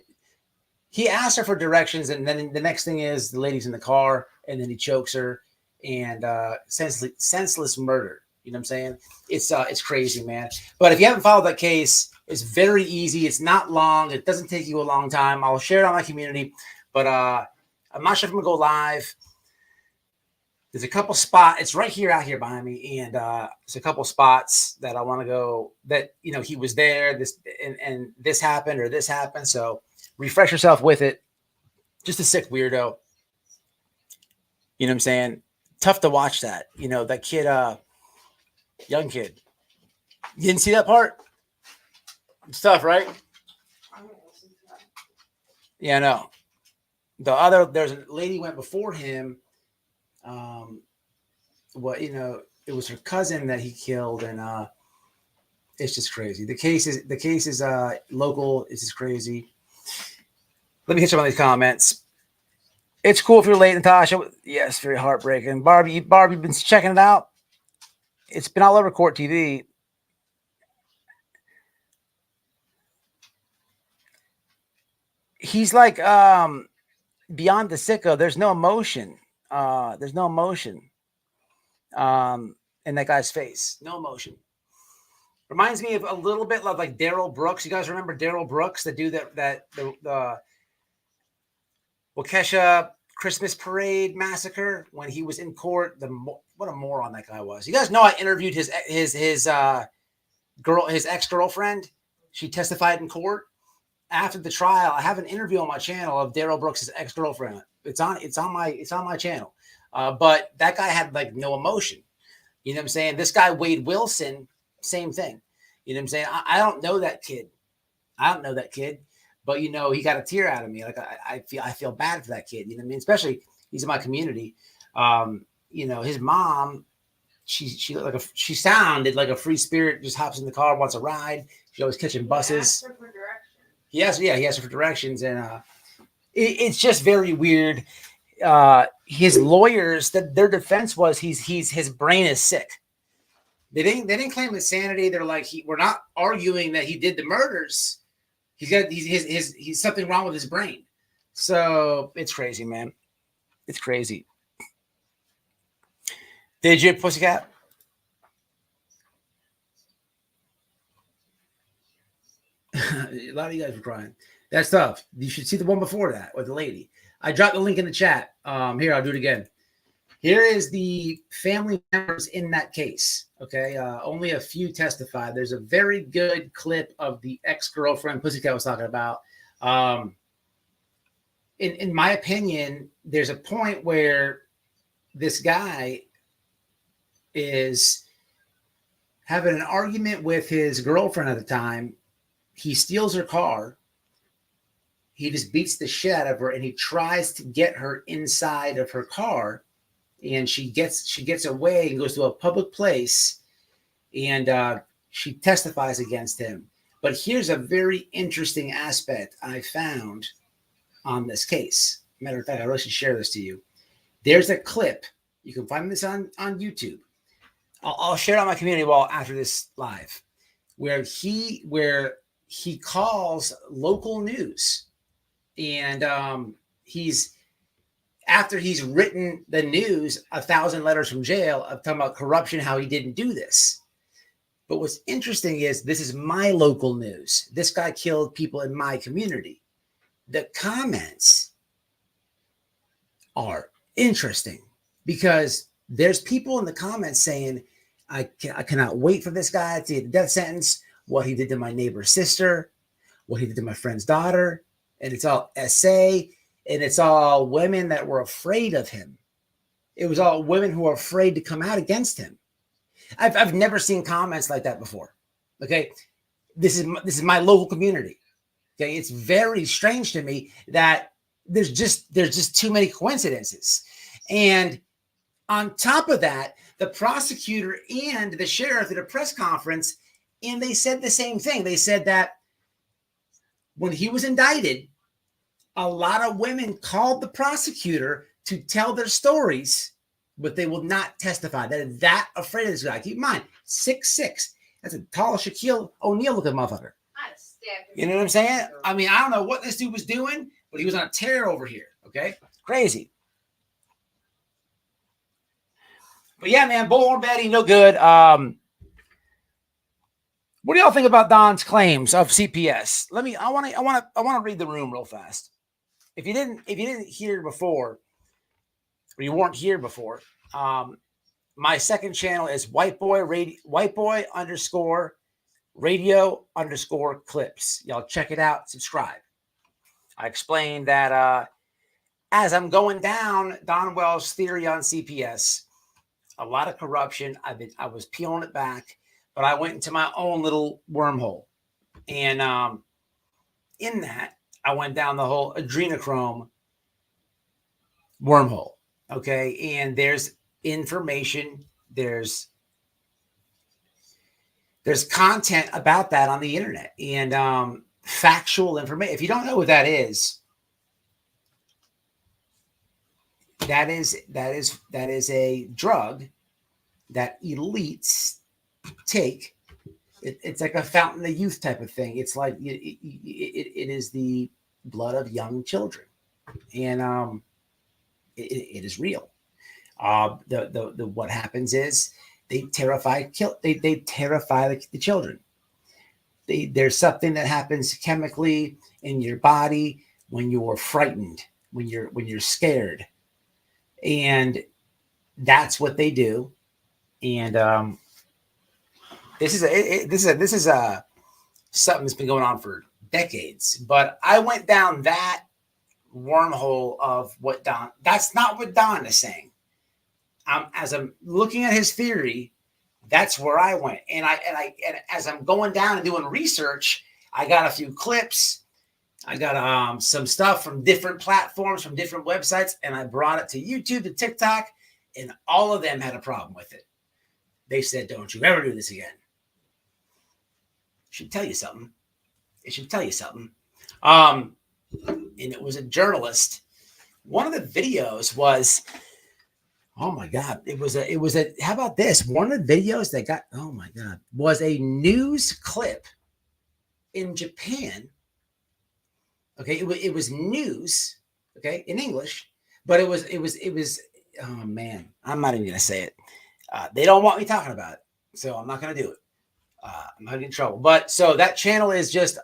He asked her for directions, and then the next thing is the lady's in the car, and then he chokes her, and senseless murder. You know what I'm saying? It's crazy, man. But if you haven't followed that case, it's very easy. It's not long. It doesn't take you a long time. I'll share it on my community, but I'm not sure if I'm gonna go live. There's a couple spots. It's right here, out here behind me, and there's a couple spots that I want to go. That he was there. This and this happened or this happened. So refresh yourself with it. Just a sick weirdo. You know what I'm saying? Tough to watch that. That kid. Young kid. You didn't see that part? It's tough, right? Yeah, no. There's a lady went before him. It was her cousin that he killed, and it's just crazy. The case is local. It's just crazy. Let me hit some of these comments. It's cool if you're late, Natasha. Yes, very heartbreaking. Barbie, been checking it out? It's been all over Court TV. he's like beyond the sicko. There's no emotion. There's no emotion in that guy's face. No emotion. Reminds me of a little bit of like Daryl Brooks. You guys remember Daryl Brooks, the dude the Waukesha Christmas parade massacre when he was in court? What a moron that guy was. You guys know I interviewed his ex-girlfriend. She testified in court after the trial. I have an interview on my channel of Daryl Brooks' ex-girlfriend. It's on my channel. But that guy had like no emotion. You know what I'm saying? This guy Wade Wilson, same thing. You know what I'm saying? I don't know that kid. But you know, he got a tear out of me. Like I feel bad for that kid. You know what I mean? Especially he's in my community. You know, his mom, she sounded like a free spirit. Just hops in the car, wants a ride. She's always catching buses. He asked her for directions, and it's just very weird. His lawyers, their defense was his brain is sick. They didn't claim insanity. They're like, we're not arguing that he did the murders. He's something wrong with his brain. So it's crazy, man. It's crazy. Did you, Pussycat? A lot of you guys were crying. That's tough. You should see the one before that with the lady. I dropped the link in the chat. Here, I'll do it again. Here is the family members in that case. Okay, only a few testified. There's a very good clip of the ex-girlfriend Pussycat was talking about. In my opinion, there's a point where this guy is having an argument with his girlfriend at the time. He steals her car. He just beats the shit out of her, and he tries to get her inside of her car. And she gets away and goes to a public place, and she testifies against him. But here's a very interesting aspect I found on this case. Matter of fact, I really should share this to you. There's a clip. You can find this on YouTube. I'll share it on my community wall after this live, where he calls local news, and after he's written the news 1,000 letters from jail of talking about corruption, how he didn't do this. But what's interesting is this is my local news. This guy killed people in my community. The comments are interesting because there's people in the comments saying, I cannot wait for this guy to get a death sentence, what he did to my neighbor's sister, what he did to my friend's daughter. And it's all SA. And it's all women that were afraid of him. It was all women who were afraid to come out against him. I've never seen comments like that before. Okay, this is my local community. Okay, it's very strange to me that there's just too many coincidences. And on top of that, the prosecutor and the sheriff at a press conference, and they said the same thing. They said that when he was indicted, a lot of women called the prosecutor to tell their stories, but they will not testify. They're that afraid of this guy. Keep in mind, 6'6". That's a tall Shaquille O'Neal looking motherfucker. You know what I'm saying? I mean, I don't know what this dude was doing, but he was on a tear over here. Okay, crazy. But yeah, man, Bullhorn Lady, no good. What do y'all think about Don's claims of CPS? I want to read the room real fast. If you didn't hear before, or you weren't here before, my second channel is whiteboy underscore radio underscore clips. Y'all check it out, subscribe. I explained that as I'm going down Don Wells' theory on CPS, a lot of corruption. I was peeling it back, but I went into my own little wormhole, and in that I went down the whole adrenochrome wormhole. Okay, and there's information, there's content about that on the internet, and factual information. If you don't know what that is a drug that elites take. It's like a fountain of youth type of thing. It's like it is the blood of young children, and it is real. The what happens is they terrify the children. There's something that happens chemically in your body when you're frightened, when you're scared, and that's what they do. And this is something that's been going on for decades. But I went down that wormhole of what Don. That's not what Don is saying. As I'm looking at his theory, that's where I went. And as I'm going down and doing research, I got a few clips. I got some stuff from different platforms, from different websites, and I brought it to YouTube, to TikTok, and all of them had a problem with it. They said, "Don't you ever do this again." Should tell you something. It should tell you something. And it was a journalist. One of the videos was, oh my God, it was a, how about this? One of the videos that got, oh my God, was a news clip in Japan. Okay. It was news. Okay. In English, but it was, oh man, I'm not even going to say it. They don't want me talking about it. So I'm not going to do it. I'm not in trouble. But so that channel is just,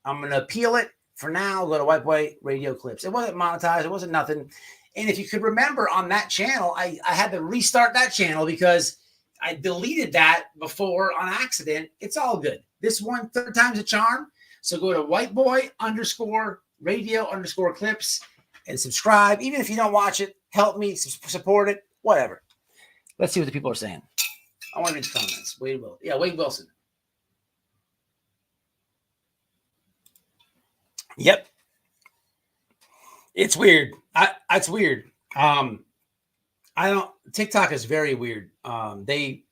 I'm going to appeal it for now. Go to White Boy Radio Clips. It wasn't monetized. It wasn't nothing. And if you could remember on that channel, I had to restart that channel because I deleted that before on accident. It's all good. This one, third time's a charm. So go to White Boy _radio _clips and subscribe. Even if you don't watch it, help me support it, whatever. Let's see what the people are saying. I want to read the comments. Wade Wilson. Yep. It's weird. It's weird. TikTok is very weird. They've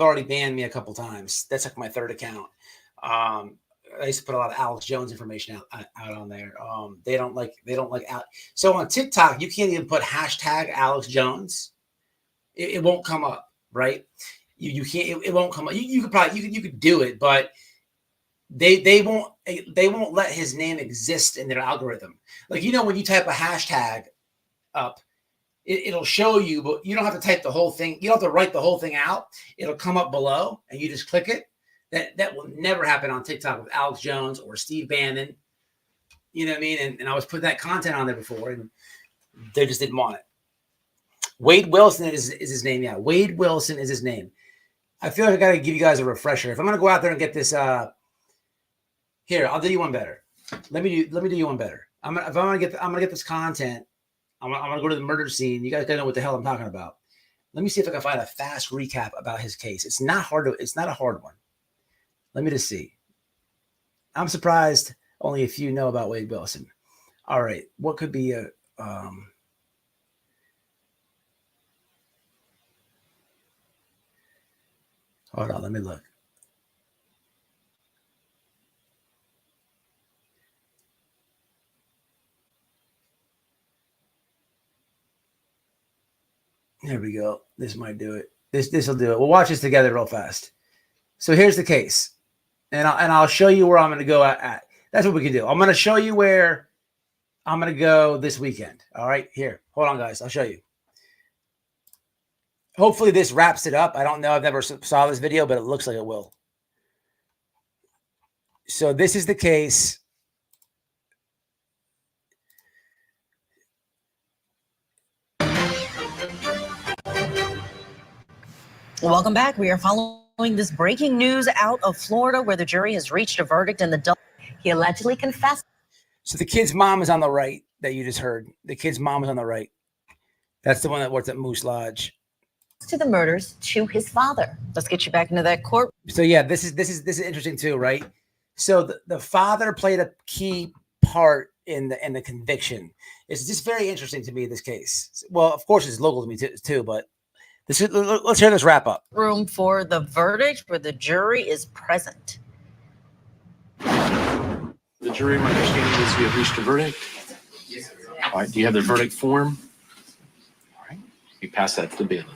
already banned me a couple times. That's like my third account. I used to put a lot of Alex Jones information out on there. They don't like out. So on TikTok, you can't even put hashtag Alex Jones. It won't come up, right? You can't. It won't come up. You could probably you could do it, but they won't let his name exist in their algorithm. Like, you know, when you type a hashtag up, it'll show you, but you don't have to type the whole thing. You don't have to write the whole thing out. It'll come up below, and you just click it. That will never happen on TikTok with Alex Jones or Steve Bannon. You know what I mean? And I was putting that content on there before, and they just didn't want it. Wade Wilson is his name. Yeah, Wade Wilson is his name. I feel like I got to give you guys a refresher. If I'm going to go out there and get this, here, I'll do you one better. Let me do you one better. I'm gonna get this content. I'm gonna go to the murder scene. You guys gotta know what the hell I'm talking about. Let me see if I can find a fast recap about his case. It's not a hard one. Let me just see. I'm surprised only a few know about Wade Wilson. All right, what could be a hold on, let me look. There we go. This might do it. This will do it. We'll watch this together real fast. So here's the case, and I'll show you where I'm going to go at. That's what we can do. I'm going to show you where I'm going to go this weekend. All right, here. Hold on, guys. I'll show you. Hopefully this wraps it up. I don't know. I've never saw this video, but it looks like it will. So this is the case. Welcome back. We are following this breaking news out of Florida where the jury has reached a verdict in the he allegedly confessed. So the kid's mom is on the right that you just heard. The kid's mom is on the right. That's the one that works at Moose Lodge. To the murders to his father. Let's get you back into that court. So yeah, this is interesting too, right? So the father played a key part in the conviction. It's just very interesting to me, this case. Well, of course it's local to me too, but let's hear this wrap up. Room for the verdict where the jury is present. The jury, my understanding is you have reached a verdict. Yes. All right. Do you have the verdict form? All right. You pass that to the bailiff.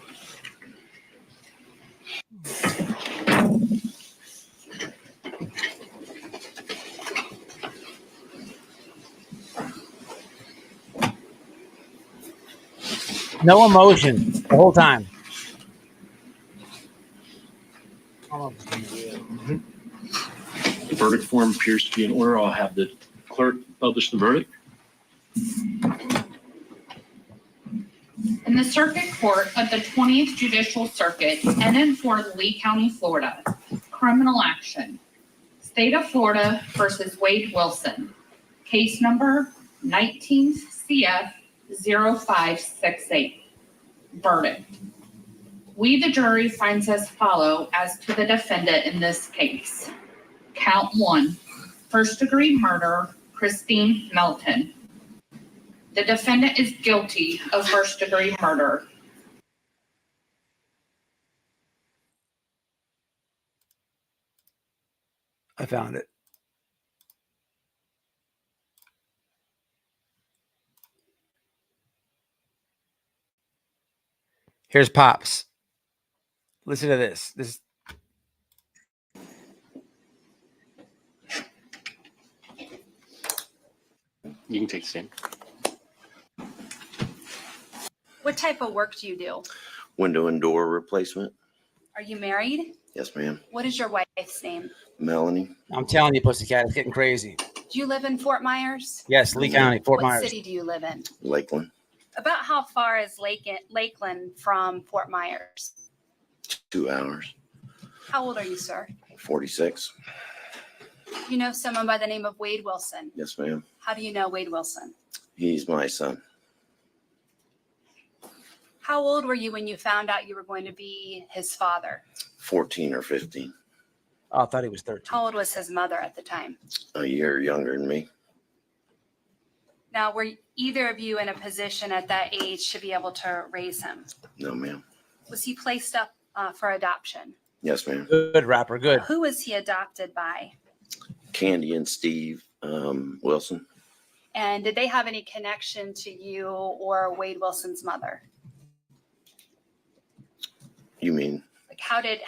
No emotion the whole time. The verdict form appears to be in order. I'll have the clerk publish the verdict. In the Circuit Court of the 20th Judicial Circuit and in Fort Lee County, Florida, criminal action. State of Florida versus Wade Wilson. Case number 19 CF 0568. Verdict. We, the jury, finds as follow as to the defendant in this case. Count 1, first-degree murder, Christine Melton. The defendant is guilty of first-degree murder. I found it. Here's Pops. Listen to this. This. You can take the stand. What type of work do you do? Window and door replacement. Are you married? Yes, ma'am. What is your wife's name? Melanie. I'm telling you, Pussycat, it's getting crazy. Do you live in Fort Myers? Yes, Lee County, Fort Myers. What city do you live in? Lakeland. About how far is Lakeland from Fort Myers? 2 hours. How old are you, sir? 46. You know someone by the name of Wade Wilson. Yes, ma'am. How do you know Wade Wilson? He's my son. How old were you when you found out you were going to be his father? 14 or 15. Oh, I thought he was 13. How old was his mother at the time? A year younger than me. Now, were either of you in a position at that age to be able to raise him? No, ma'am. Was he placed up for adoption? Yes, ma'am. Good rapper, good. Who was he adopted by? Candy and Steve Wilson. And did they have any connection to you or Wade Wilson's mother? You mean? Like how did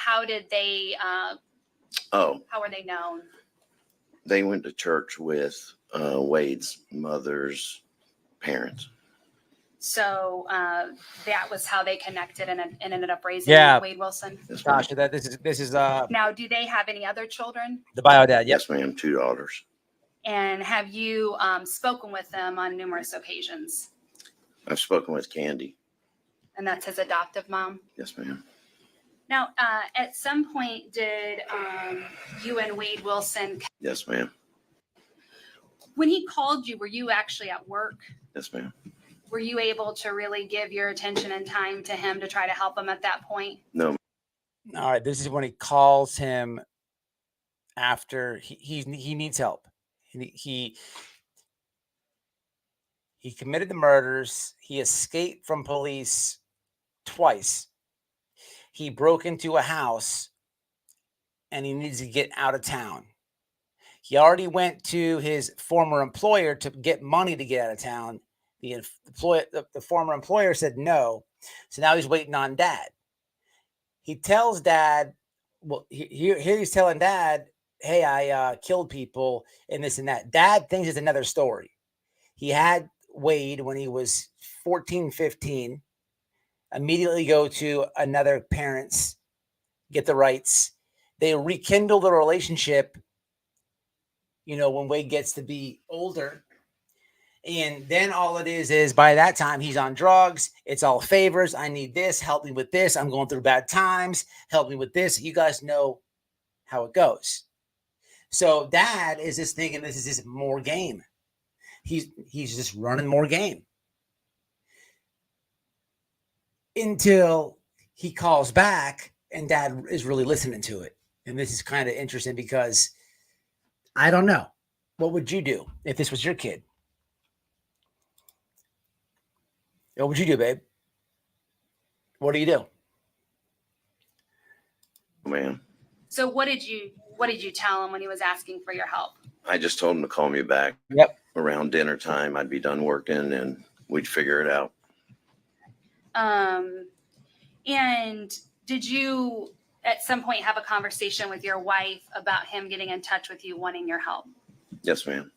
they Oh, how were they known? they went to church with Wade's mother's parents. So that was how they connected and ended up raising Wade Wilson. Tasha, that this is Now, do they have any other children? the bio dad. Yep. Yes, ma'am. 2 daughters. And have you spoken with them on numerous occasions? I've spoken with Candy. And that's his adoptive mom? Yes, ma'am. Now, at some point, did you and Wade Wilson, Yes, ma'am. when he called you, were you actually at work? Yes, ma'am. Were you able to really give your attention and time to him to try to help him at that point? No. All right, this is when he calls him after he needs help. He committed the murders. He escaped from police twice. He broke into a house and he needs to get out of town. He already went to his former employer to get money to get out of town. The former employer said no. So now he's waiting on dad. He tells dad, well, here he's telling dad, hey, I killed people and this and that. Dad thinks it's another story. He had Wade when he was 14, 15, immediately go to another parent's, get the rights. They rekindle the relationship, when Wade gets to be older. And then all it is by that time, he's on drugs. It's all favors. I need this. Help me with this. I'm going through bad times. Help me with this. You guys know how it goes. So dad is just thinking this is just more game. He's just running more game. Until he calls back and dad is really listening to it. And this is kind of interesting because I don't know. What would you do if this was your kid? What would you do, babe? What do you do? Ma'am. So what did you tell him when he was asking for your help? I just told him to call me back. Yep. Around dinner time. I'd be done working and we'd figure it out. And did you at some point have a conversation with your wife about him getting in touch with you wanting your help? Yes, ma'am.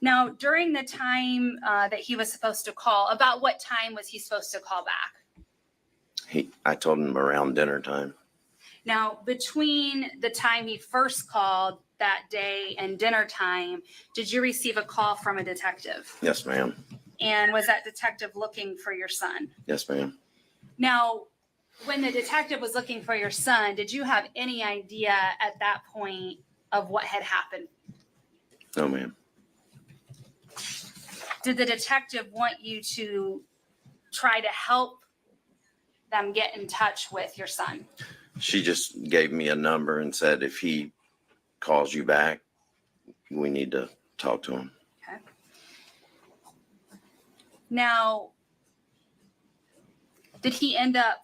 Now, during the time that he was supposed to call, about what time was he supposed to call back? I told him around dinner time. Now, between the time he first called that day and dinner time, did you receive a call from a detective? Yes, ma'am. And was that detective looking for your son? Yes, ma'am. Now, when the detective was looking for your son, did you have any idea at that point of what had happened? No, ma'am. Did the detective want you to try to help them get in touch with your son? She just gave me a number and said, if he calls you back, we need to talk to him. Okay. Now, did he end up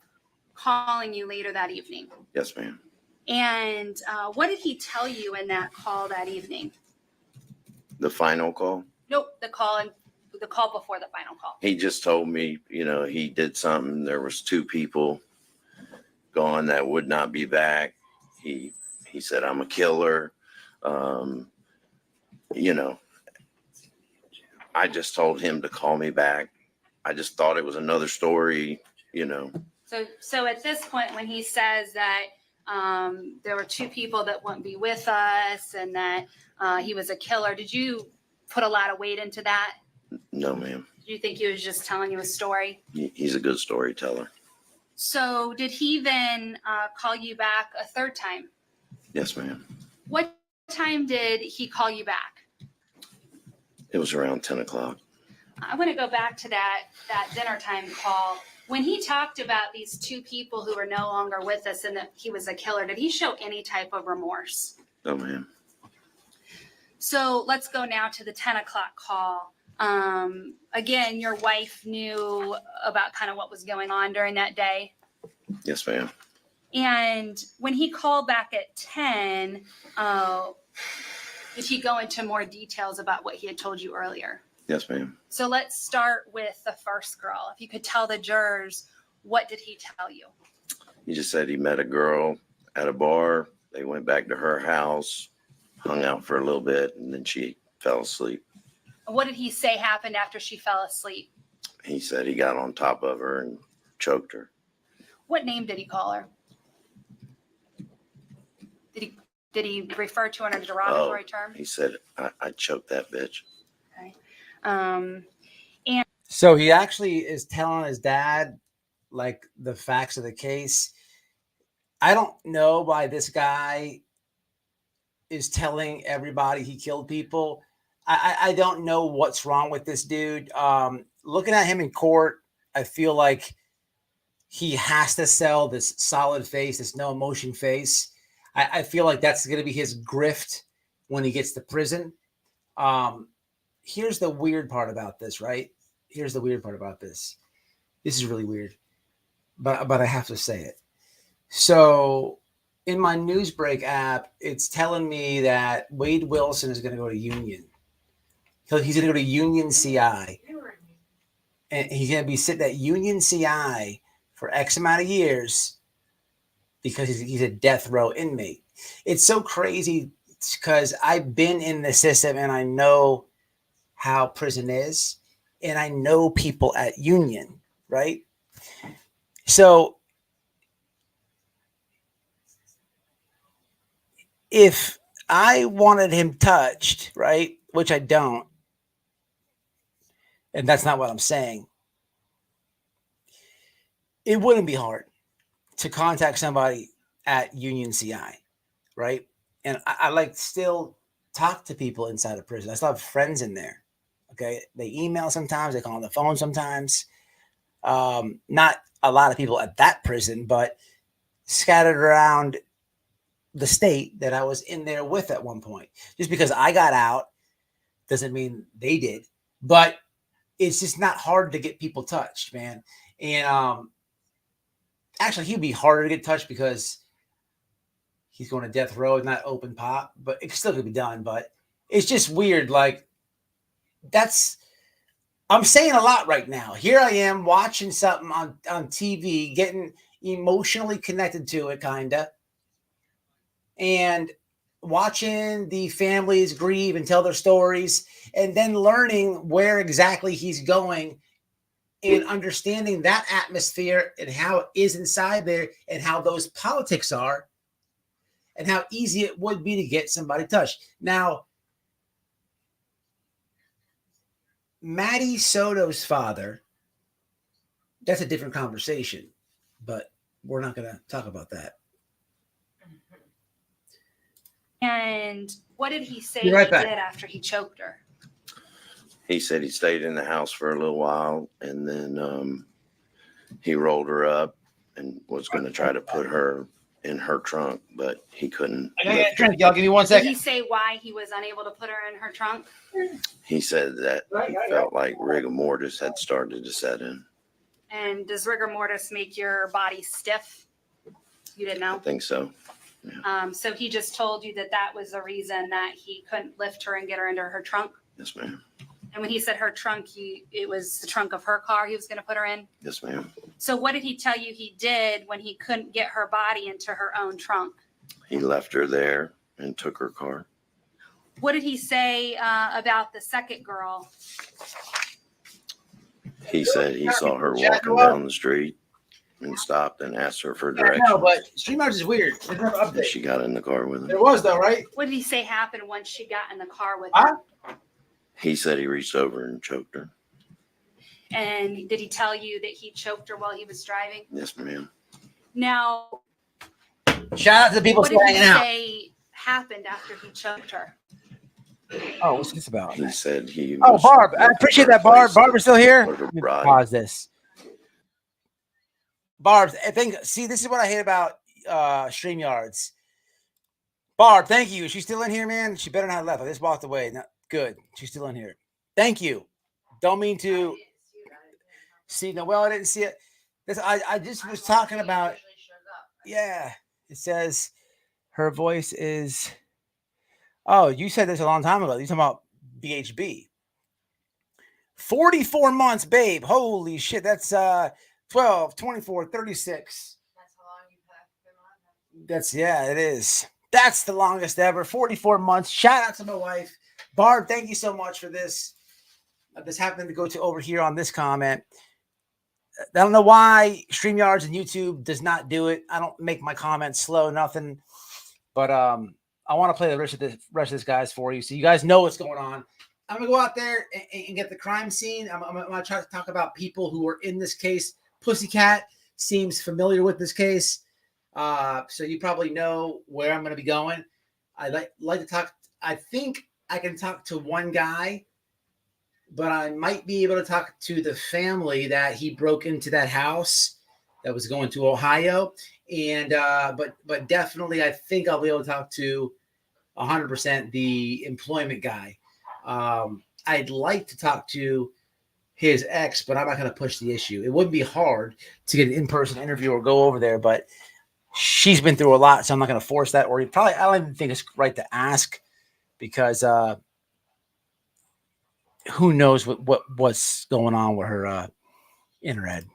calling you later that evening? Yes, ma'am. And what did he tell you in that call that evening? The final call? Nope, the call before the final call. He just told me, he did something. There was 2 people gone that would not be back. He said, I'm a killer. I just told him to call me back. I just thought it was another story, So at this point, when he says that there were 2 people that wouldn't be with us and that he was a killer, did you put a lot of weight into that? No, ma'am. Do you think he was just telling you a story? He's a good storyteller. So did he then call you back a third time? Yes, ma'am. What time did he call you back? It was around 10 o'clock. I want to go back to that dinner time call. When he talked about these 2 people who were no longer with us and that he was a killer, did he show any type of remorse? No, ma'am. So let's go now to the 10 o'clock call. Again, your wife knew about kind of what was going on during that day. Yes, ma'am. And when he called back at 10, did he go into more details about what he had told you earlier? Yes, ma'am. So let's start with the first girl. If you could tell the jurors, what did he tell you? He just said he met a girl at a bar. They went back to her house, hung out for a little bit, and then she fell asleep. What did he say happened after she fell asleep? He said he got on top of her and choked her. What name did he call her? Did he refer to her in a derogatory term? He said, I choked that bitch. Okay. And So he actually is telling his dad like the facts of the case. I don't know why this guy is telling everybody he killed people. I don't know what's wrong with this dude. Looking at him in court, I feel like he has to sell this solid face, this no emotion face. I feel like that's going to be his grift when he gets to prison. Here's the weird part about this, right? Here's the weird part about this. This is really weird, but I have to say it. So in my Newsbreak app, it's telling me that Wade Wilson is going to go to Union. He's going to go to Union CI. And he's going to be sitting at Union CI for X amount of years because he's a death row inmate. It's so crazy because I've been in the system and I know how prison is. And I know people at Union, right? So if I wanted him touched, right, which I don't, and that's not what I'm saying, it wouldn't be hard to contact somebody at Union CI, right? And I like still talk to people inside of prison. I still have friends in there. Okay, they email sometimes, they call on the phone sometimes. Not a lot of people at that prison, but scattered around the state that I was in there with at one point. Just because I got out doesn't mean they did, but it's just not hard to get people touched, man. And actually, he'd be harder to get touched because he's going to death row, not open pop, but it still could be done. But it's just weird. Like, I'm saying a lot right now. Here I am watching something on TV, getting emotionally connected to it, kind of. And watching the families grieve and tell their stories, and then learning where exactly he's going and understanding that atmosphere and how it is inside there and how those politics are and how easy it would be to get somebody touched. Now, Maddie Soto's father, that's a different conversation, but we're not going to talk about that. And what did he say Be right he back. did after he choked her? He said he stayed in the house for a little while, and then he rolled her up and was going to try to put her in her trunk, but he couldn't. I gotta get a drink, y'all. Give me 1 Did second. he say why he was unable to put her in her trunk? He said that he felt like rigor mortis had started to set in. And does rigor mortis make your body stiff? You didn't know? I think so. So he just told you that that was the reason that he couldn't lift her and get her into her trunk? Yes, ma'am. And when he said her trunk, it was the trunk of her car he was going to put her in? Yes, ma'am. So what did he tell you he did when he couldn't get her body into her own trunk? He left her there and took her car. What did he say about the second girl? He said he saw her walking down the street and stopped and asked her for I directions. know, but StreamYards is weird. There's no update. She got in the car with him. There was, though, right? What did he say happened once she got in the car with Huh? him? He said he reached over and choked her. And did he tell you that he choked her while he was driving? Yes, ma'am. Now, Shout out to the people what still did he hanging out. say happened after he choked her? Oh, what's this about? He said he. Oh, was Barb. I looking appreciate for a that, Barb. place Barb is still here. for her Let me bride. pause this. Barb, I think, see, this is what I hate about StreamYards. Barb, thank you. Is she still in here, man? She better not have left. I just walked away. No, good. She's still in here. Thank you. Don't mean to see. No, well, I didn't see it. This, I just was talking about. Yeah. It says her voice is. Oh, you said this a long time ago. You're talking about BHB. 44 months, babe. Holy shit. That's 12, 24, 36. That's how long you've been on. That's, yeah, it is. That's the longest ever. 44 months. Shout out to my wife. Barb, thank you so much for this. This happened to go to over here on this comment. I don't know why StreamYards and YouTube does not do it. I don't make my comments slow, nothing. But I want to play the rest of this, guys, for you, so you guys know what's going on. I'm gonna go out there and get the crime scene. I'm gonna try to talk about people who were in this case. Pussycat seems familiar with this case, so you probably know where I'm gonna be going. I like to talk. I think I can talk to one guy, but I might be able to talk to the family that he broke into that house that was going to Ohio. And but definitely I think I'll be able to talk to 100% the employment guy. I'd like to talk to his ex, but I'm not going to push the issue. It wouldn't be hard to get an in-person interview or go over there, but she's been through a lot, so I'm not going to force that. Or I don't even think it's right to ask, because who knows what's going on with her in her head.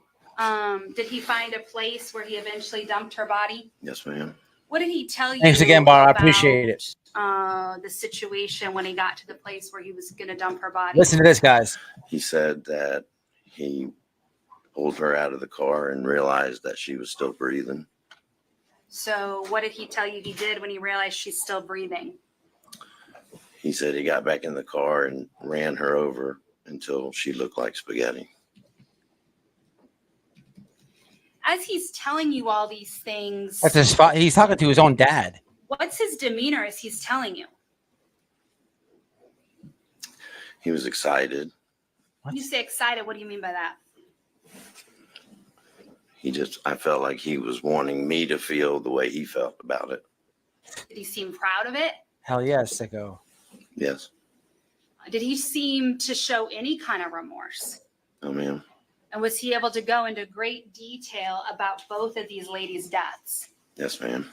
Did he find a place where he eventually dumped her body? Yes, ma'am. What did he tell you? Thanks again, Barb. I about, appreciate it. The situation when he got to the place where he was going to dump her body. Listen to this, guys. He said that he pulled her out of the car and realized that she was still breathing. So what did he tell you he did when he realized she's still breathing? He said he got back in the car and ran her over until she looked like spaghetti. As he's telling you all these things, That's his spot. He's talking to his own dad. what's his demeanor as he's telling you? He was excited. When you say excited, what do you mean by that? I felt like he was wanting me to feel the way he felt about it. Did he seem proud of it? Hell yes, sicko. Yes. Did he seem to show any kind of remorse? Oh, ma'am. And was he able to go into great detail about both of these ladies' deaths? Yes, ma'am.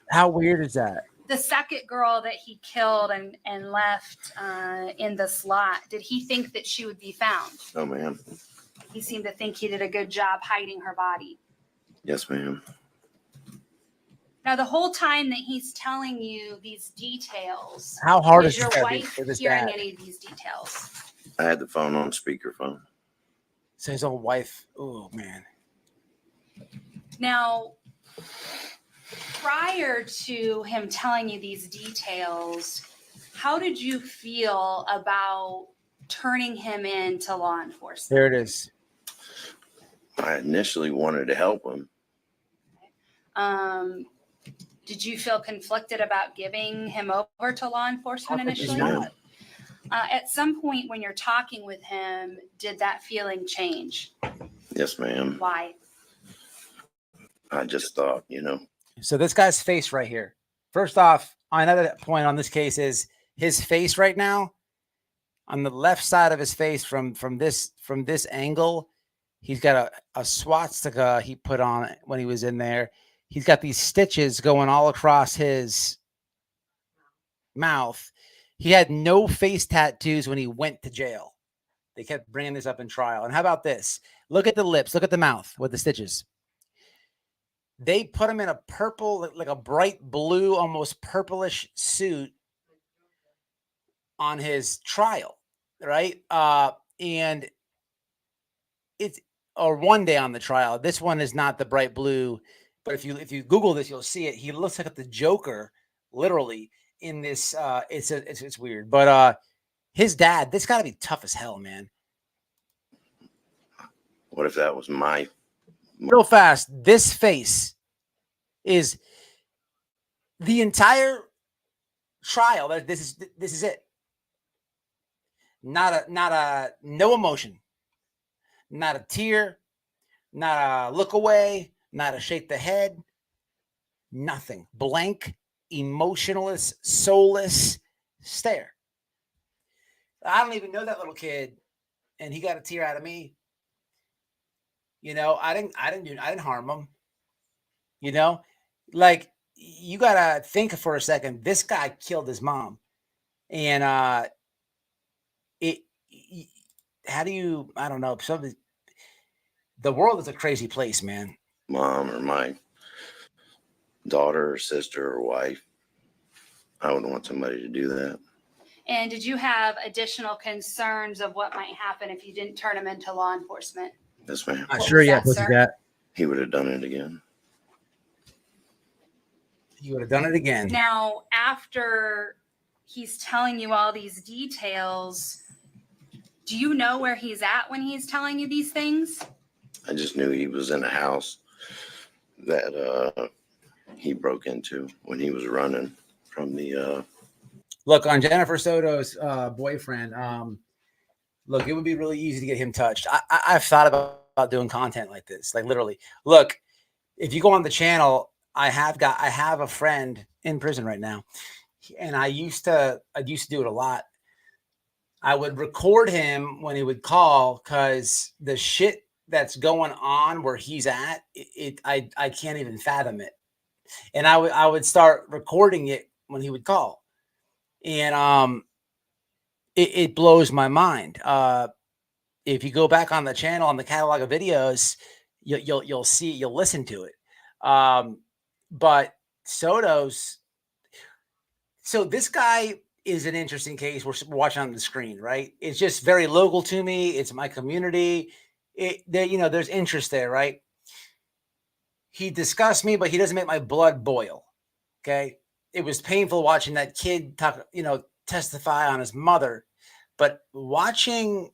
How weird is that? The second girl that he killed and left in the slot, did he think that she would be found? Oh, ma'am. He seemed to think he did a good job hiding her body. Yes, ma'am. Now, the whole time that he's telling you these details, How hard is is your this gotta be wife for this hearing dad? any of these details? I had the phone on speakerphone. So his own wife. Oh man. Now, prior to him telling you these details, how did you feel about turning him in to law enforcement? There it is. I initially wanted to help him. Did you feel conflicted about giving him over to law enforcement initially? Not. At some point when you're talking with him, did that feeling change? Yes, ma'am. Why? I just thought, So this guy's face right here. First off, another point on this case is his face right now. On the left side of his face, from this angle, he's got a swastika he put on when he was in there. He's got these stitches going all across his mouth. He had no face tattoos when he went to jail. They kept bringing this up in trial. And how about this? Look at the lips. Look at the mouth with the stitches. They put him in a purple, like a bright blue, almost purplish suit on his trial, right? And it's or one day on the trial. This one is not the bright blue, but if you Google this, you'll see it. He looks like the Joker, literally in this. It's weird, but his dad. This got to be tough as hell, man. What if that was my real fast? This face is the entire trial. This is it. No emotion, not a tear, not a look away, not a shake the head, nothing. Blank, emotionless, soulless stare. I don't even know that little kid, and he got a tear out of me. I didn't harm him. Like, you gotta think for a second. This guy killed his mom, and how do you? I don't know. The world is a crazy place, man. Mom or my daughter or sister or wife, I wouldn't want somebody to do that. And did you have additional concerns of what might happen if you didn't turn him into law enforcement? Yes, ma'am. Sure, yeah, pussycat. He would have done it again. He would have done it again. Now, after he's telling you all these details, do you know where he's at when he's telling you these things? I just knew he was in a house that he broke into when he was running from the. Look, on Jennifer Soto's boyfriend, look, it would be really easy to get him touched. I've thought about doing content like this, like literally. Look, if you go on the channel, I have a friend in prison right now, and I used to do it a lot. I would record him when he would call, because the shit that's going on where he's at, I can't even fathom it. And I would start recording it when he would call, and it blows my mind. If you go back on the channel, on the catalog of videos, you'll see, you'll listen to it. But Soto's, so this guy is an interesting case. We're watching on the screen, right? It's just very local to me. It's my community. There's interest there, right? He disgusts me, but he doesn't make my blood boil. Okay. It was painful watching that kid talk, testify on his mother, but watching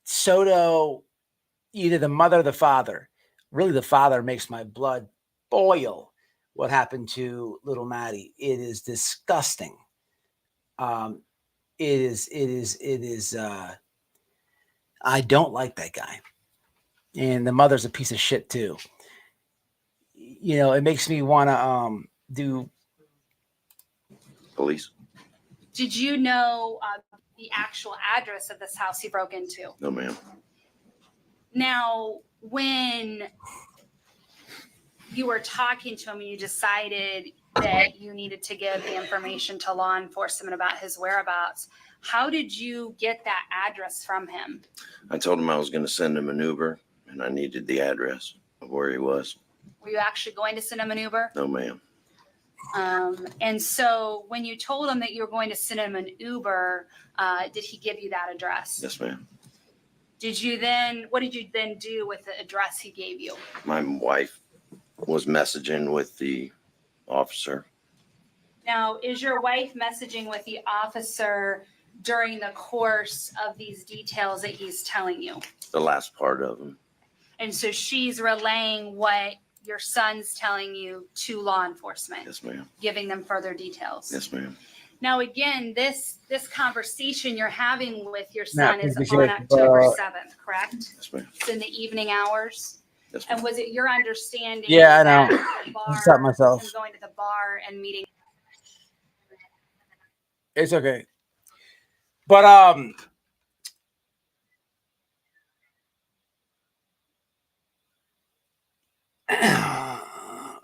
Soto, either the mother or the father, really the father, makes my blood boil. What happened to little Maddie? It is disgusting. It is. I don't like that guy, and the mother's a piece of shit too. It makes me want to do police. Did you know the actual address of this house he broke into? No, ma'am. Now, when you were talking to him and you decided that you needed to give the information to law enforcement about his whereabouts, how did you get that address from him? I told him I was going to send him an Uber, and I needed the address of where he was. Were you actually going to send him an Uber? No, ma'am. And so when you told him that you were going to send him an Uber, did he give you that address? Yes, ma'am. What did you then do with the address he gave you? My wife was messaging with the officer. Now, is your wife messaging with the officer during the course of these details that he's telling you? The last part of them. And so she's relaying what your son's telling you to law enforcement. Yes, ma'am. Giving them further details. Yes, ma'am. Now, again, this conversation you're having with your son is on appreciate it. October 7th, correct? Yes, ma'am. It's in the evening hours. Yes, ma'am. And was it your understanding? Yeah, I know. that the bar, Stop myself. him going to the bar and meeting. It's okay. But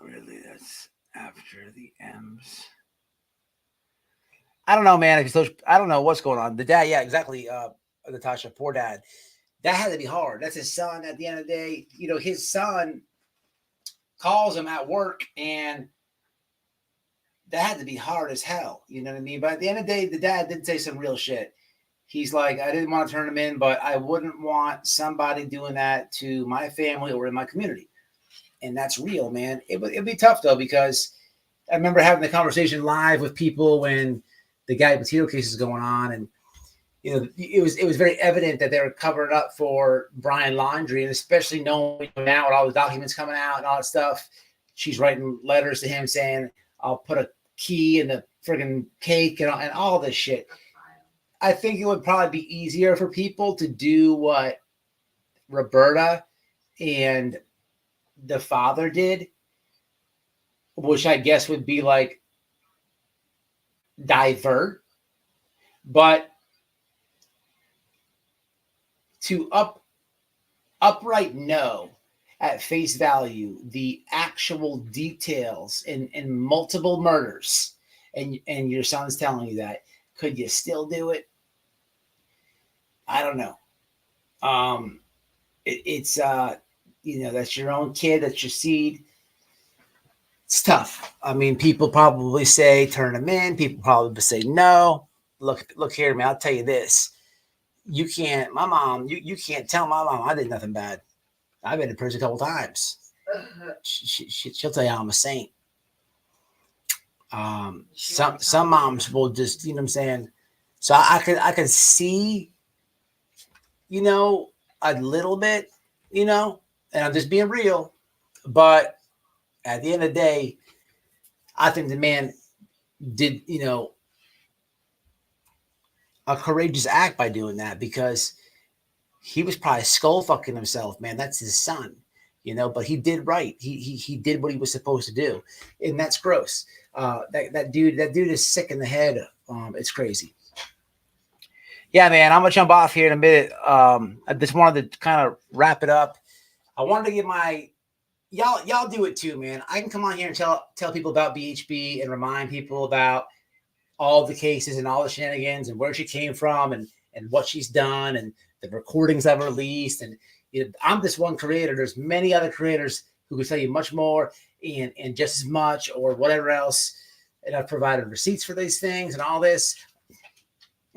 really, that's after the M's. I don't know, man. I don't know what's going on. The dad, yeah, exactly. Natasha, poor dad. That had to be hard. That's his son. At the end of the day, you know, his son calls him at work, and that had to be hard as hell. You know what I mean? But at the end of the day, the dad did say some real shit. He's like, I didn't want to turn him in, but I wouldn't want somebody doing that to my family or in my community. And that's real, man. It'd be tough, though, because I remember having the conversation live with people when the Guy Petito case is going on. And, you know, it was very evident that they were covering up for Brian Laundrie, and especially knowing now with all the documents coming out and all that stuff, she's writing letters to him saying, I'll put a key in the friggin' cake and all this shit. I think it would probably be easier for people to do what Roberta and the father did, which I guess would be like divert, but to upright know at face value the actual details in multiple murders, and your son's telling you that, could you still do it? I don't know. It's you know, that's your own kid, that's your seed. It's tough. I mean, people probably say turn him in. People probably say no. Look here, man. I'll tell you this. You can't. My mom. You can't tell my mom I did nothing bad. I've been in prison a couple times. She'll tell you I'm a saint. Some moms will just, you know what I'm saying. So I could see, you know, a little bit, you know, and I'm just being real. But at the end of the day, I think the man did, you know, a courageous act by doing that, because he was probably skull fucking himself, man. That's his son, you know, but he did right. He did what he was supposed to do. And that's gross. That dude is sick in the head. It's crazy. Yeah, man, I'm gonna jump off here in a minute. I just wanted to kind of wrap it up. I wanted to get my y'all do it too, man. I can come on here and tell people about BHB and remind people about all the cases and all the shenanigans and where she came from and what she's done and the recordings I've released. And you know, I'm just one creator. There's many other creators who can tell you much more and just as much or whatever else. And I've provided receipts for these things and all this.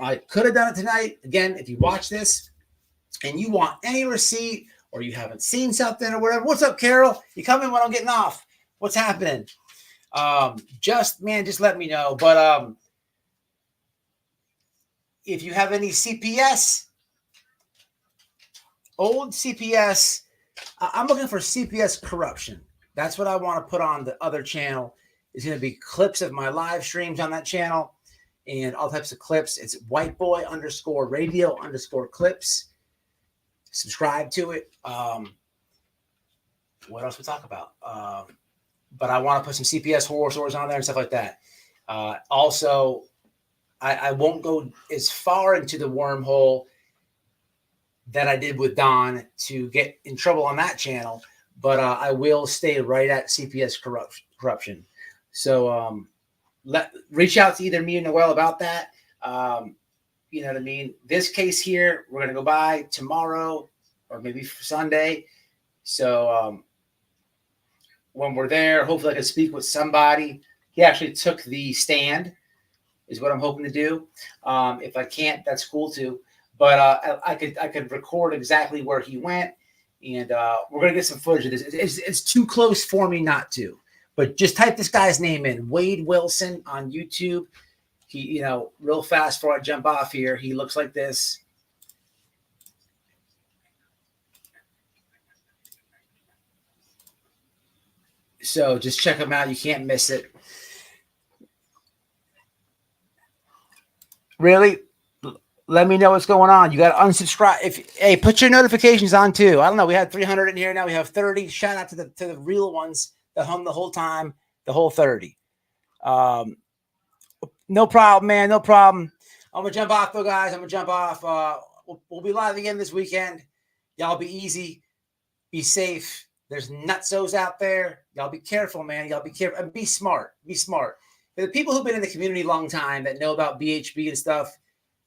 I could have done it tonight. Again, if you watch this and you want any receipt or you haven't seen something or whatever, what's up, Carol? You come in when I'm getting off. What's happening? Just let me know. But if you have any CPS, old CPS, I'm looking for CPS Corruption. That's what I want to put on the other channel. It's going to be clips of my live streams on that channel and all types of clips. It's whiteboy_radio_clips. Subscribe to it. What else we talk about? But I want to put some CPS horror stories on there and stuff like that. Also, I won't go as far into the wormhole that I did with Don to get in trouble on that channel, but I will stay right at CPS corruption. So reach out to either me or Noel about that. You know what I mean? This case here, we're going to go by tomorrow or maybe Sunday. So when we're there, hopefully I can speak with somebody. He actually took the stand, is what I'm hoping to do. If I can't, that's cool too. But I could record exactly where he went, and we're gonna get some footage of this. It's too close for me not to. But just type this guy's name in, Wade Wilson, on YouTube. He, you know, real fast before I jump off here, he looks like this. So just check him out. You can't miss it. Really? Let me know what's going on. You got to unsubscribe. Hey, put your notifications on too. I don't know. We had 300 in here. Now we have 30. Shout out to the real ones that hung the whole time, the whole 30. No problem, man. No problem. I'm going to jump off though, guys. I'm going to jump off. We'll be live again this weekend. Y'all be easy. Be safe. There's nutsos out there. Y'all be careful, man. Y'all be careful and be smart. Be smart. For the people who've been in the community a long time that know about BHB and stuff,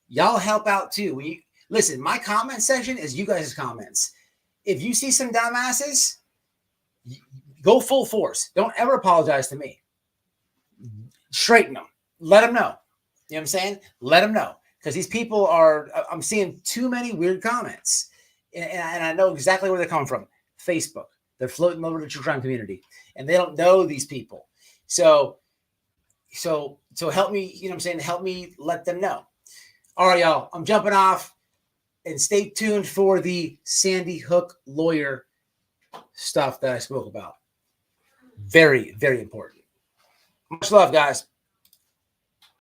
y'all help out too. Listen, my comment section is you guys' comments. If you see some dumbasses, go full force. Don't ever apologize to me. Straighten them. Let them know. You know what I'm saying? Let them know. Because these people are, I'm seeing too many weird comments. And I know exactly where they're coming from. Facebook. They're floating over the true crime community. And they don't know these people. So help me, you know what I'm saying? Help me let them know. All right, y'all. I'm jumping off. And stay tuned for the Sandy Hook lawyer stuff that I spoke about. Very, very important. Much love, guys.